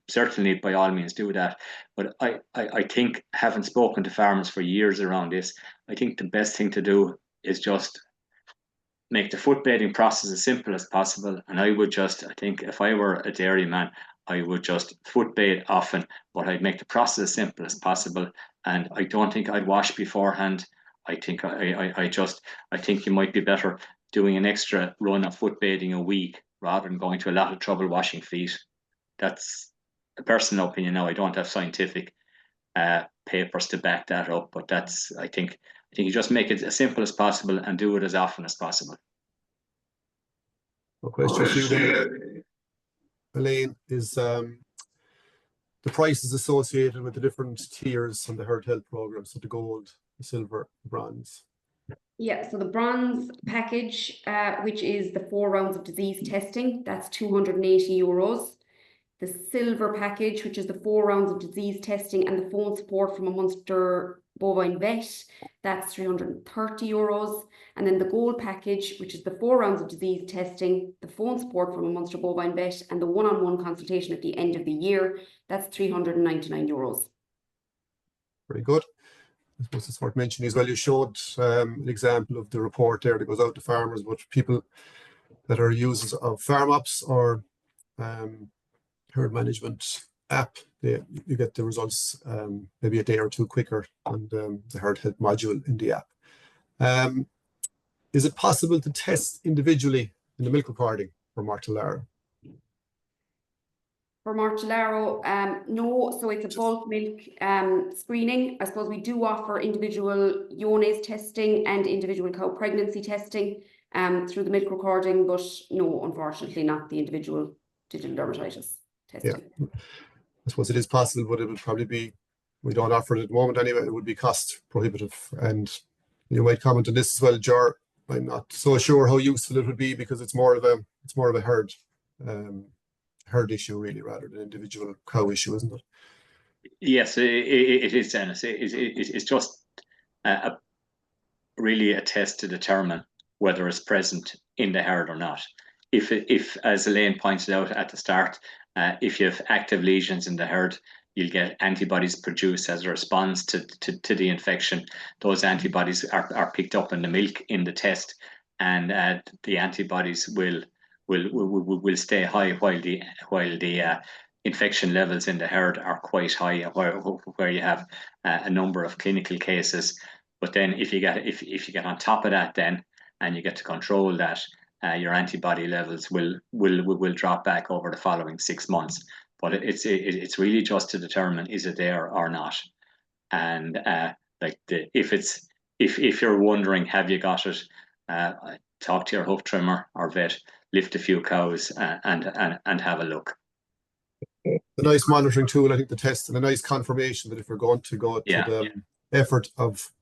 Speaker 3: certainly, by all means, do that. But I think, having spoken to farmers for years around this, I think the best thing to do is just make the foot bathing process as simple as possible. And I think if I were a dairyman, I would just foot bathe often, but I'd make the process as simple as possible. And I don't think I'd wash beforehand. I think you might be better doing an extra run of foot bathing a week rather than going to a lot of trouble washing feet. That's a personal opinion. Now, I don't have scientific papers to back that up, but I think you just make it as simple as possible and do it as often as possible.
Speaker 1: No question for you then, Elaine, is the prices associated with the different tiers on the herd health program, so the gold, the silver, the bronze.
Speaker 4: Yeah, so the bronze package, which is the 4 rounds of disease testing, that's €280. The silver package, which is the 4 rounds of disease testing and the phone support from a Munster Bovine vet, that's €330. And then the gold package, which is the 4 rounds of disease testing, the phone support from a Munster Bovine vet, and the one-on-one consultation at the end of the year, that's €399.
Speaker 1: Very good. I suppose it's worth mentioning as well, you showed an example of the report there that goes out to farmers, but people that are users of farm apps or herd management app, you get the results maybe a day or two quicker on the herd health module in the app. Is it possible to test individually in the milk recording for Mortellaro?
Speaker 4: For Mortellaro, no, so it's a bulk milk screening. I suppose we do offer individual ionase testing and individual cow pregnancy testing through the milk recording, but no, unfortunately not the individual digital dermatitis testing.
Speaker 1: Yeah, I suppose it is possible, but it would probably be, we don't offer it at the moment anyway, it would be cost prohibitive. And you might comment on this as well, Ger. I'm not so sure how useful it would be, because it's more of a herd issue really, rather than individual cow issue, isn't it?
Speaker 3: Yes, it is, Dennis. It's just really a test to determine whether it's present in the herd or not. If as Elaine pointed out at the start, if you have active lesions in the herd, you'll get antibodies produced as a response to the infection. Those antibodies are picked up in the milk in the test, and the antibodies will stay high while the infection levels in the herd are quite high, where you have a number of clinical cases. But then if you get on top of that then, and you get to control that, your antibody levels will drop back over the following 6 months. But it's really just to determine, is it there or not. And if you're wondering, have you got it, talk to your hoof trimmer or vet, lift a few cows and have a look.
Speaker 1: A nice monitoring tool, I think, the test, and a nice confirmation that if we're going to go to the effort of,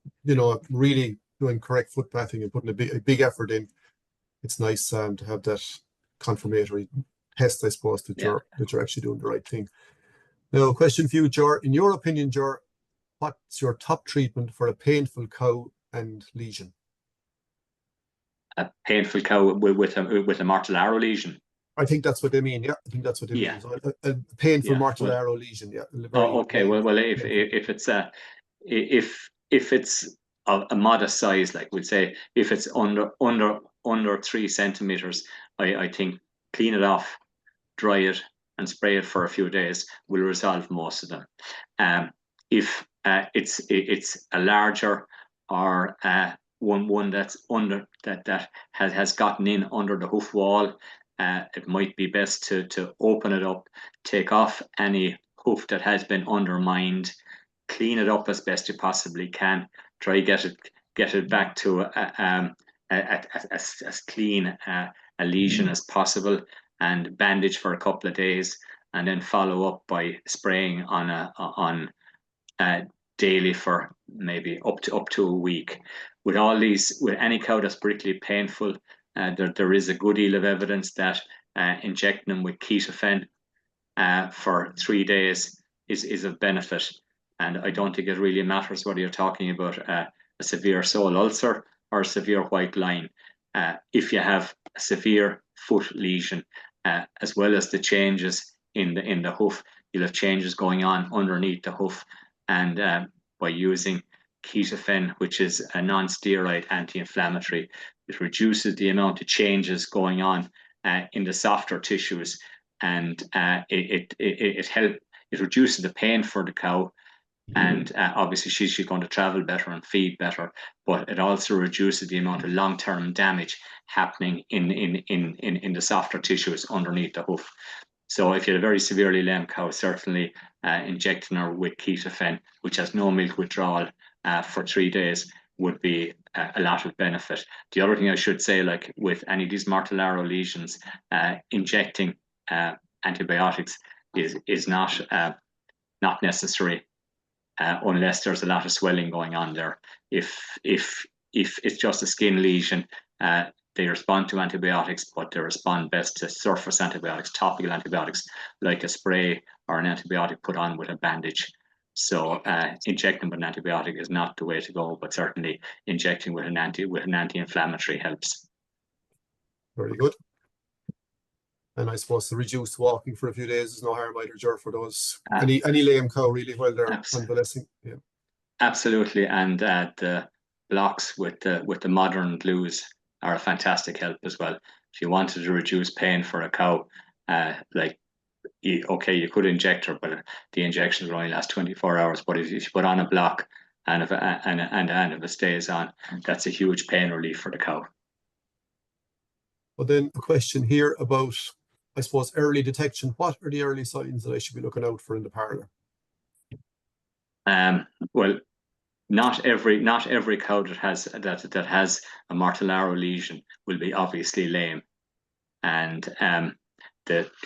Speaker 1: really doing correct foot bathing and putting a big effort in, it's nice to have that confirmatory test, I suppose, that you're actually doing the right thing. Now, a question for you, Ger. In your opinion, Ger, what's your top treatment for a painful cow and lesion?
Speaker 3: A painful cow with a mortal arrow lesion.
Speaker 1: I think that's what they mean. Yeah, I think that's what they
Speaker 3: Yeah.
Speaker 1: mean. So a painful
Speaker 3: Yeah,
Speaker 1: mortal
Speaker 3: well-
Speaker 1: arrow lesion. Yeah.
Speaker 3: Oh, okay. Well, if it's a modest size, like we'd say, if it's under 3 centimeters, I think clean it off, dry it, and spray it for a few days will resolve most of them. If it's a larger or one that's under that has gotten in under the hoof wall, it might be best to open it up, take off any hoof that has been undermined, clean it up as best you possibly can, try get it back to as clean a lesion as possible, and bandage for a couple of days, and then follow up by spraying on daily for maybe up to a week. With any cow that's particularly painful, there is a good deal of evidence that injecting them with ketofen for 3 days is of benefit. And I don't think it really matters whether you're talking about a severe sole ulcer or a severe white line. If you have a severe foot lesion, as well as the changes in the hoof, you'll have changes going on underneath the hoof. And by using ketofen, which is a non-steroid anti-inflammatory, it reduces the amount of changes going on in the softer tissues, and it reduces the pain for the cow, and obviously she's going to travel better and feed better, but it also reduces the amount of long-term damage happening in the softer tissues underneath the hoof. So if you have a very severely lame cow, certainly injecting her with ketofen, which has no milk withdrawal, for 3 days would be a lot of benefit. The other thing I should say, like with any of these mortal arrow lesions, injecting antibiotics is not necessary unless there's a lot of swelling going on there. If it's just a skin lesion, they respond to antibiotics, but they respond best to surface antibiotics, topical antibiotics, like a spray or an antibiotic put on with a bandage. So injecting with an antibiotic is not the way to go, but certainly injecting with an anti-inflammatory helps.
Speaker 1: Very good. And I suppose the reduced walking for a few days is no harm either, Ger, for those any lame cow really while they're convalescing. Yeah.
Speaker 3: Absolutely, and the blocks with the modern glues are a fantastic help as well. If you wanted to reduce pain for a cow, you could inject her, but the injections will only last 24 hours. But if you put on a block and if it stays on, that's a huge pain relief for the cow.
Speaker 1: But then a question here about, I suppose, early detection. What are the early signs that I should be looking out for in the parlour?
Speaker 3: Well, not every cow that has a mortal arrow lesion will be obviously lame, and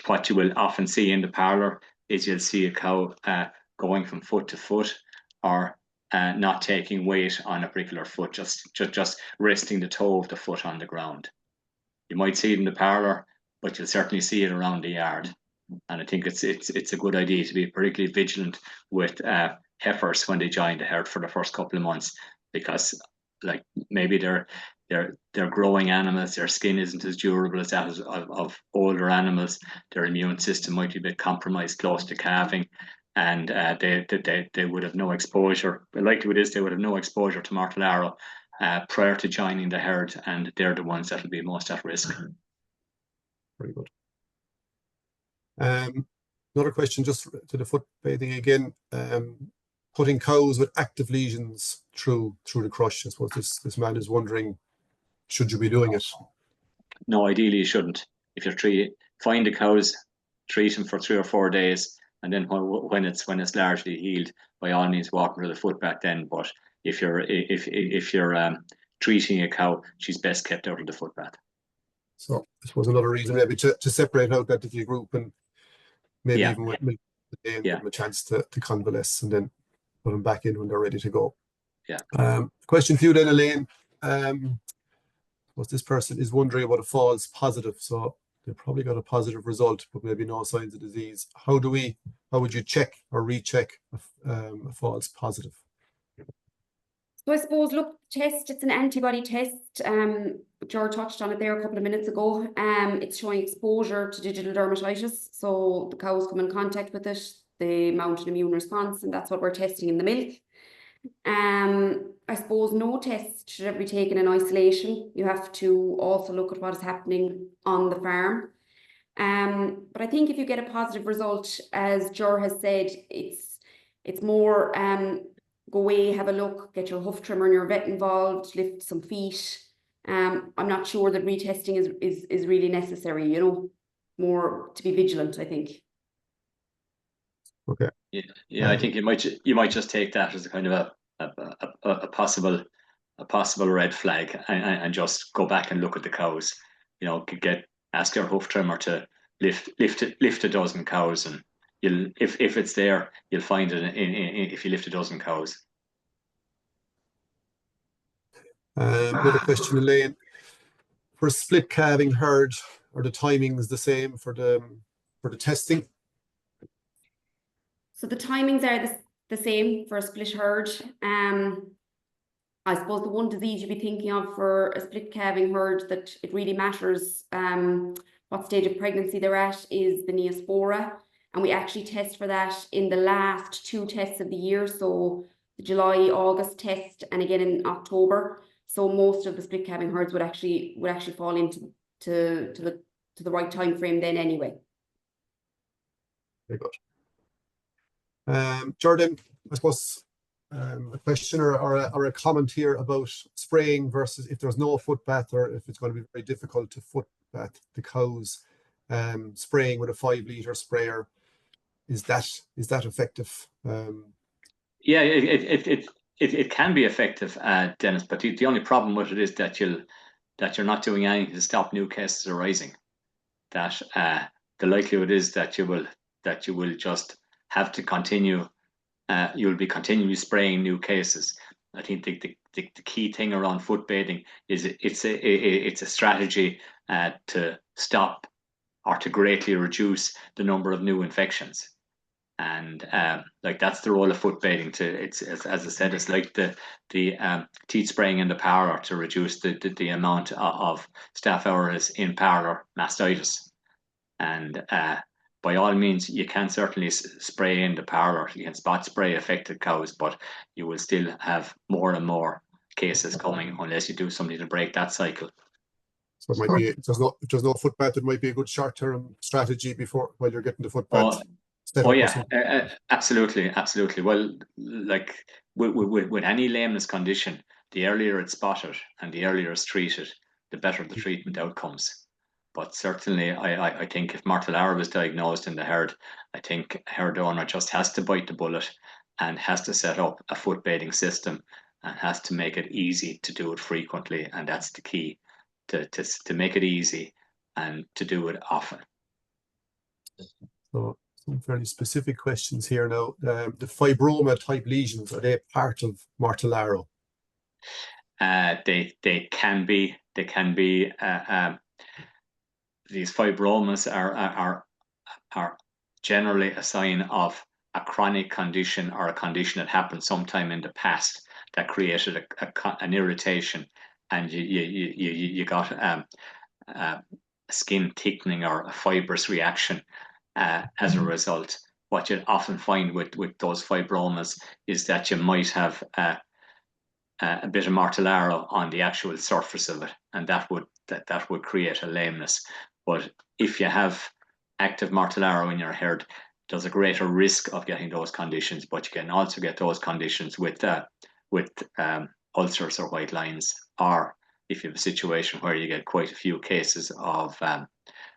Speaker 3: what you will often see in the parlour is you'll see a cow going from foot to foot, or not taking weight on a particular foot, just resting the toe of the foot on the ground. You might see it in the parlour, but you'll certainly see it around the yard. And I think it's a good idea to be particularly vigilant with heifers when they join the herd for the first couple of months, because like maybe they're growing animals, their skin isn't as durable as that of older animals. Their immune system might be a bit compromised close to calving, and they would have no exposure. The likelihood is they would have no exposure to mortal arrow prior to joining the herd, and they're the ones that will be most at risk.
Speaker 1: Very good. Another question just to the foot bathing again. Putting cows with active lesions through the crush. I suppose this man is wondering, should you be doing it?
Speaker 3: No, ideally you shouldn't. If you're find the cows, treat them for 3 or 4 days, and then when it's largely healed, by all means walk them to the foot bath then. But if you're treating a cow, she's best kept out of the foot bath.
Speaker 1: So I suppose another reason maybe to separate out that little group, and maybe even with milk and give them a chance to convalesce, and then put them back in when they're ready to go.
Speaker 3: Yeah.
Speaker 1: Question for you then, Elaine. This person is wondering about a false positive. So they probably got a positive result, but maybe no signs of disease. How would you check or recheck a false positive?
Speaker 4: So I suppose, look, test, it's an antibody test. Ger touched on it there a couple of minutes ago. It's showing exposure to digital dermatitis. So the cows come in contact with it, they mount an immune response, and that's what we're testing in the milk. I suppose no test should ever be taken in isolation. You have to also look at what is happening on the farm. But I think if you get a positive result, as Ger has said, it's more go away, have a look, get your hoof trimmer and your vet involved, lift some feet. I'm not sure that retesting is really necessary, you know, more to be vigilant, I think.
Speaker 1: Okay.
Speaker 3: Yeah, I think you might just take that as a kind of a possible red flag, and just go back and look at the cows. You know, ask your hoof trimmer to lift a dozen cows, and if it's there, you'll find it if you lift a dozen cows.
Speaker 1: Another question, Elaine. For split calving herd, are the timings the same for the testing?
Speaker 4: So the timings are the same for a split herd. I suppose the one disease you'd be thinking of for a split calving herd that it really matters what stage of pregnancy they're at is the neospora. And we actually test for that in the last 2 tests of the year. So the July, August test, and again in October. So most of the split calving herds would actually fall into the right time frame then anyway.
Speaker 1: Very good. Jordan, I suppose a question or a comment here about spraying versus if there's no foot bath, or if it's going to be very difficult to foot bath the cows, spraying with a 5-litre sprayer, is that effective?
Speaker 3: Yeah, it can be effective, Dennis, but the only problem with it is that you're not doing anything to stop new cases arising. That the likelihood is that you will just have to continue. You'll be continually spraying new cases. I think the key thing around foot bathing is it's a strategy to stop or to greatly reduce the number of new infections. And like that's the role of foot bathing. It's as I said, it's like the teat spraying in the parlour to reduce the amount of staph aureus in parlour mastitis. And by all means, you can certainly spray in the parlour. You can spot spray affected cows, but you will still have more and more cases coming unless you do something to break that cycle.
Speaker 1: So it might be, if there's no foot bath, it might be a good short-term strategy while you're getting the foot bath.
Speaker 3: Absolutely. Well, like with any lameness condition, the earlier it's spotted and the earlier it's treated, the better the treatment outcomes. But certainly, I think if Mortellaro was diagnosed in the herd, I think herd owner just has to bite the bullet and has to set up a foot bathing system and has to make it easy to do it frequently, and that's the key, to make it easy and to do it often.
Speaker 1: So some fairly specific questions here now. The fibroma type lesions, are they part of Mortellaro?
Speaker 3: They can be. These fibromas are generally a sign of a chronic condition or a condition that happened sometime in the past that created an irritation, and you got skin thickening or a fibrous reaction as a result. What you often find with those fibromas is that you might have a bit of Mortellaro on the actual surface of it, and that would create a lameness. But if you have active Mortellaro in your herd, there's a greater risk of getting those conditions, but you can also get those conditions with ulcers or white lines, or if you have a situation where you get quite a few cases of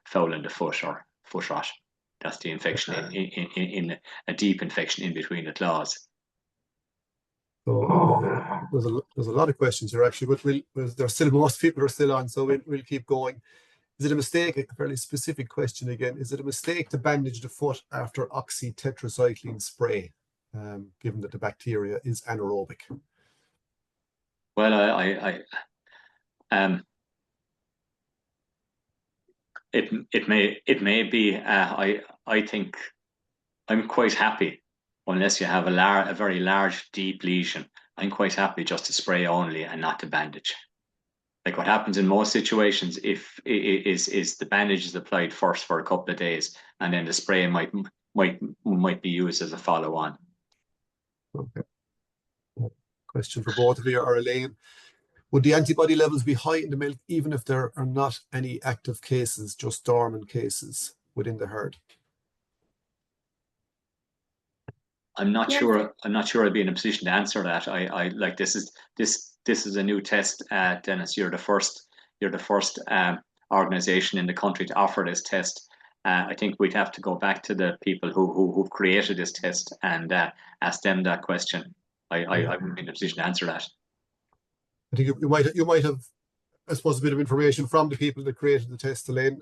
Speaker 3: foul in the foot or foot rot. That's the infection in a deep infection in between the claws.
Speaker 1: So there's a lot of questions here actually, but there's still most people are still on, so we'll keep going. Is it a mistake, a fairly specific question again, is it a mistake to bandage the foot after oxytetracycline spray, given that the bacteria is anaerobic?
Speaker 3: Well, it may be. I think I'm quite happy unless you have a very large, deep lesion I'm quite happy just to spray only and not to bandage. Like what happens in most situations, if is the bandage is applied first for a couple of days, and then the spray might be used as a follow-on.
Speaker 1: Okay. Question for both of you, or Elaine. Would the antibody levels be high in the milk even if there are not any active cases, just dormant cases within the herd?
Speaker 3: I'm not
Speaker 4: Yes.
Speaker 3: sure. I'm not sure I'd be in a position to answer that. I like this is a new test, Dennis. You're the first organization in the country to offer this test. I think we'd have to go back to the people who created this test and ask them that question. I wouldn't be in a position to answer that.
Speaker 1: I think you might have, I suppose, a bit of information from the people that created the test, Elaine.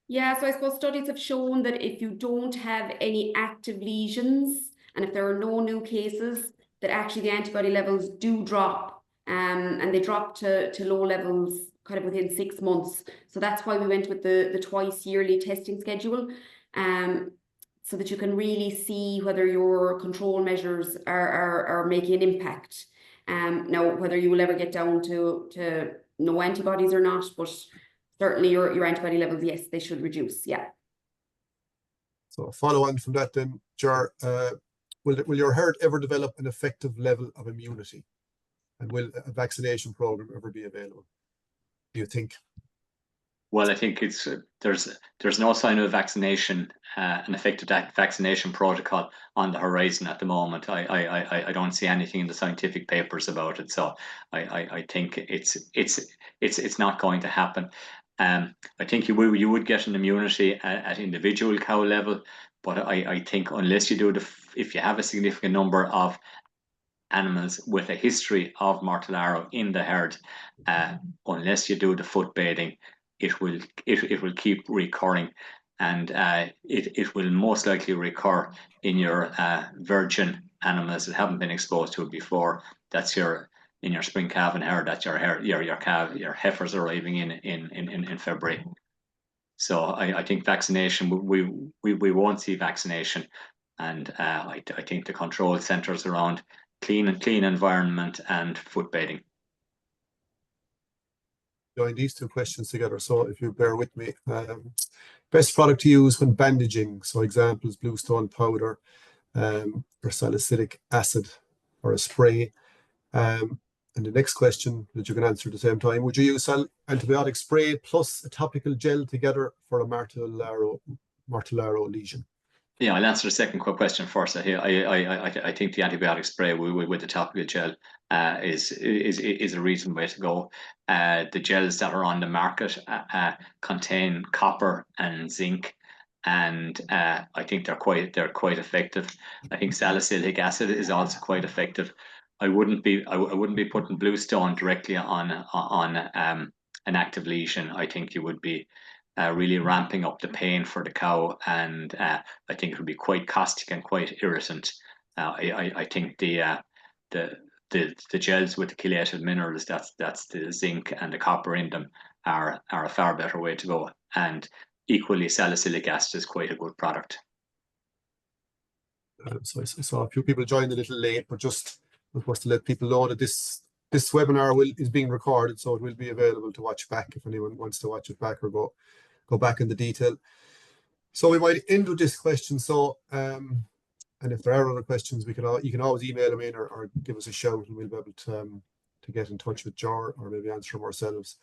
Speaker 4: Yeah, so I suppose studies have shown that if you don't have any active lesions and if there are no new cases, that actually the antibody levels do drop, and they drop to low levels kind of within 6 months. So that's why we went with the twice yearly testing schedule, so that you can really see whether your control measures are making an impact. Now, whether you will ever get down to no antibodies or not, but certainly your antibody levels, yes, they should reduce. Yeah.
Speaker 1: So follow on from that then, Ger, will your herd ever develop an effective level of immunity? And will a vaccination program ever be available, do you think?
Speaker 3: Well, I think it's there's no sign of vaccination, an effective vaccination protocol on the horizon at the moment. I don't see anything in the scientific papers about it, so I think it's not going to happen. I think you would get an immunity at individual cow level, but I think unless you do if you have a significant number of animals with a history of Mortellaro in the herd, unless you do the foot bathing, it will keep recurring, and it will most likely recur in your virgin animals that haven't been exposed to it before. That's in your spring calving herd. That's your heifers arriving in February. So I think vaccination, we won't see vaccination, and I think the control centers around clean environment and foot bathing.
Speaker 1: Join these two questions together, so if you bear with me. Best product to use when bandaging, so examples, bluestone powder, or salicylic acid, or a spray. And the next question that you can answer at the same time, would you use antibiotic spray plus a topical gel together for a Mortellaro lesion?
Speaker 3: Yeah, I'll answer the second question first. I think the antibiotic spray with the topical gel is a reasonable way to go. The gels that are on the market contain copper and zinc, and I think they're quite effective. I think salicylic acid is also quite effective. I wouldn't be putting bluestone directly on an active lesion. I think you would be really ramping up the pain for the cow, and I think it would be quite caustic and quite irritant. I think the gels with the chelated minerals, that's the zinc and the copper in them, are a far better way to go. And equally, salicylic acid is quite a good product.
Speaker 1: So I saw a few people joined a little late, but just was to let people know that this webinar is being recorded, so it will be available to watch back if anyone wants to watch it back or go back in the detail. So we might end with this question. So and if there are other questions, you can always email them in or give us a shout, and we'll be able to get in touch with Ger or maybe answer them ourselves.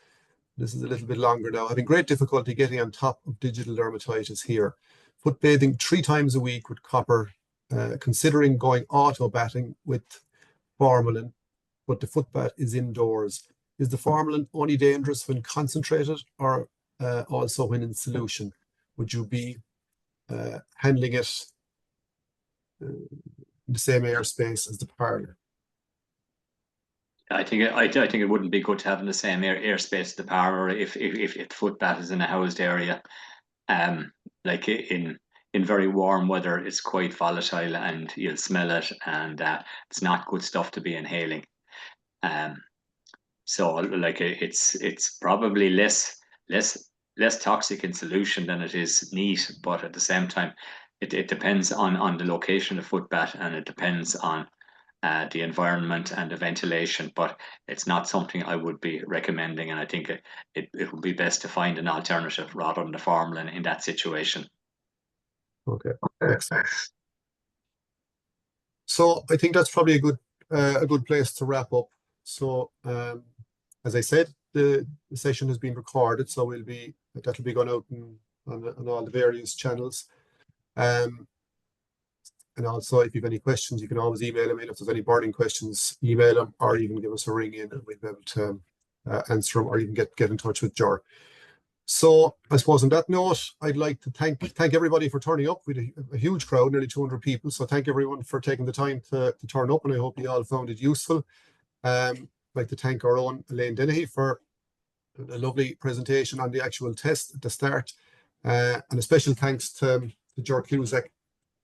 Speaker 1: This is a little bit longer now. Having great difficulty getting on top of digital dermatitis here. Foot bathing 3 times a week with copper, considering going auto batting with formalin, but the foot bath is indoors. Is the formalin only dangerous when concentrated, or also when in solution? Would you be handling it in the same airspace as the parlour?
Speaker 3: I think it wouldn't be good to have in the same airspace as the parlour if the foot bath is in a housed area. Like in very warm weather, it's quite volatile and you'll smell it, and it's not good stuff to be inhaling. So like it's probably less toxic in solution than it is neat, but at the same time, it depends on the location of the foot bath, and it depends on the environment and the ventilation, but it's not something I would be recommending, and I think it would be best to find an alternative rather than the formalin in that situation.
Speaker 1: Okay, excellent. So I think that's probably a good place to wrap up. So as I said, the session has been recorded, so that'll be going out on all the various channels. And also, if you have any questions, you can always email them in. If there's any burning questions, email them, or even give us a ring in, and we'll be able to answer them, or even get in touch with Ger. So I suppose on that note, I'd like to thank everybody for turning up. We had a huge crowd, nearly 200 people. So thank everyone for taking the time to turn up, and I hope you all found it useful. I'd like to thank our own Elaine Dennehy for a lovely presentation on the actual test at the start, and a special thanks to Ger Cusack,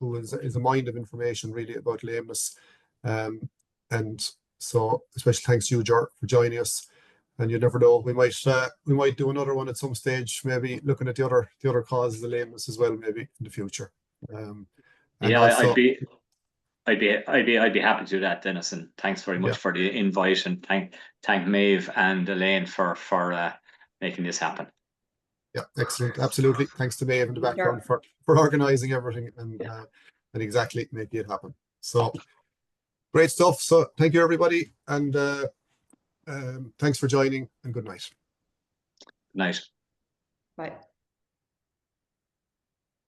Speaker 1: who is a mind of information really about lameness. And so a special thanks to you, Ger, for joining us. And you never know, we might do another one at some stage, maybe looking at the other causes of lameness as well, maybe in the future. And
Speaker 3: yeah,
Speaker 1: also,
Speaker 3: I'd be happy to do that, Dennis, and thanks very much for the invite, and thank Maeve and Elaine for making this happen.
Speaker 1: Yeah, excellent. Absolutely. Thanks to Maeve in the background for organising everything and exactly making it happen. So great stuff. So thank you, everybody, and thanks for joining, and good night.
Speaker 3: Good night.
Speaker 4: Bye.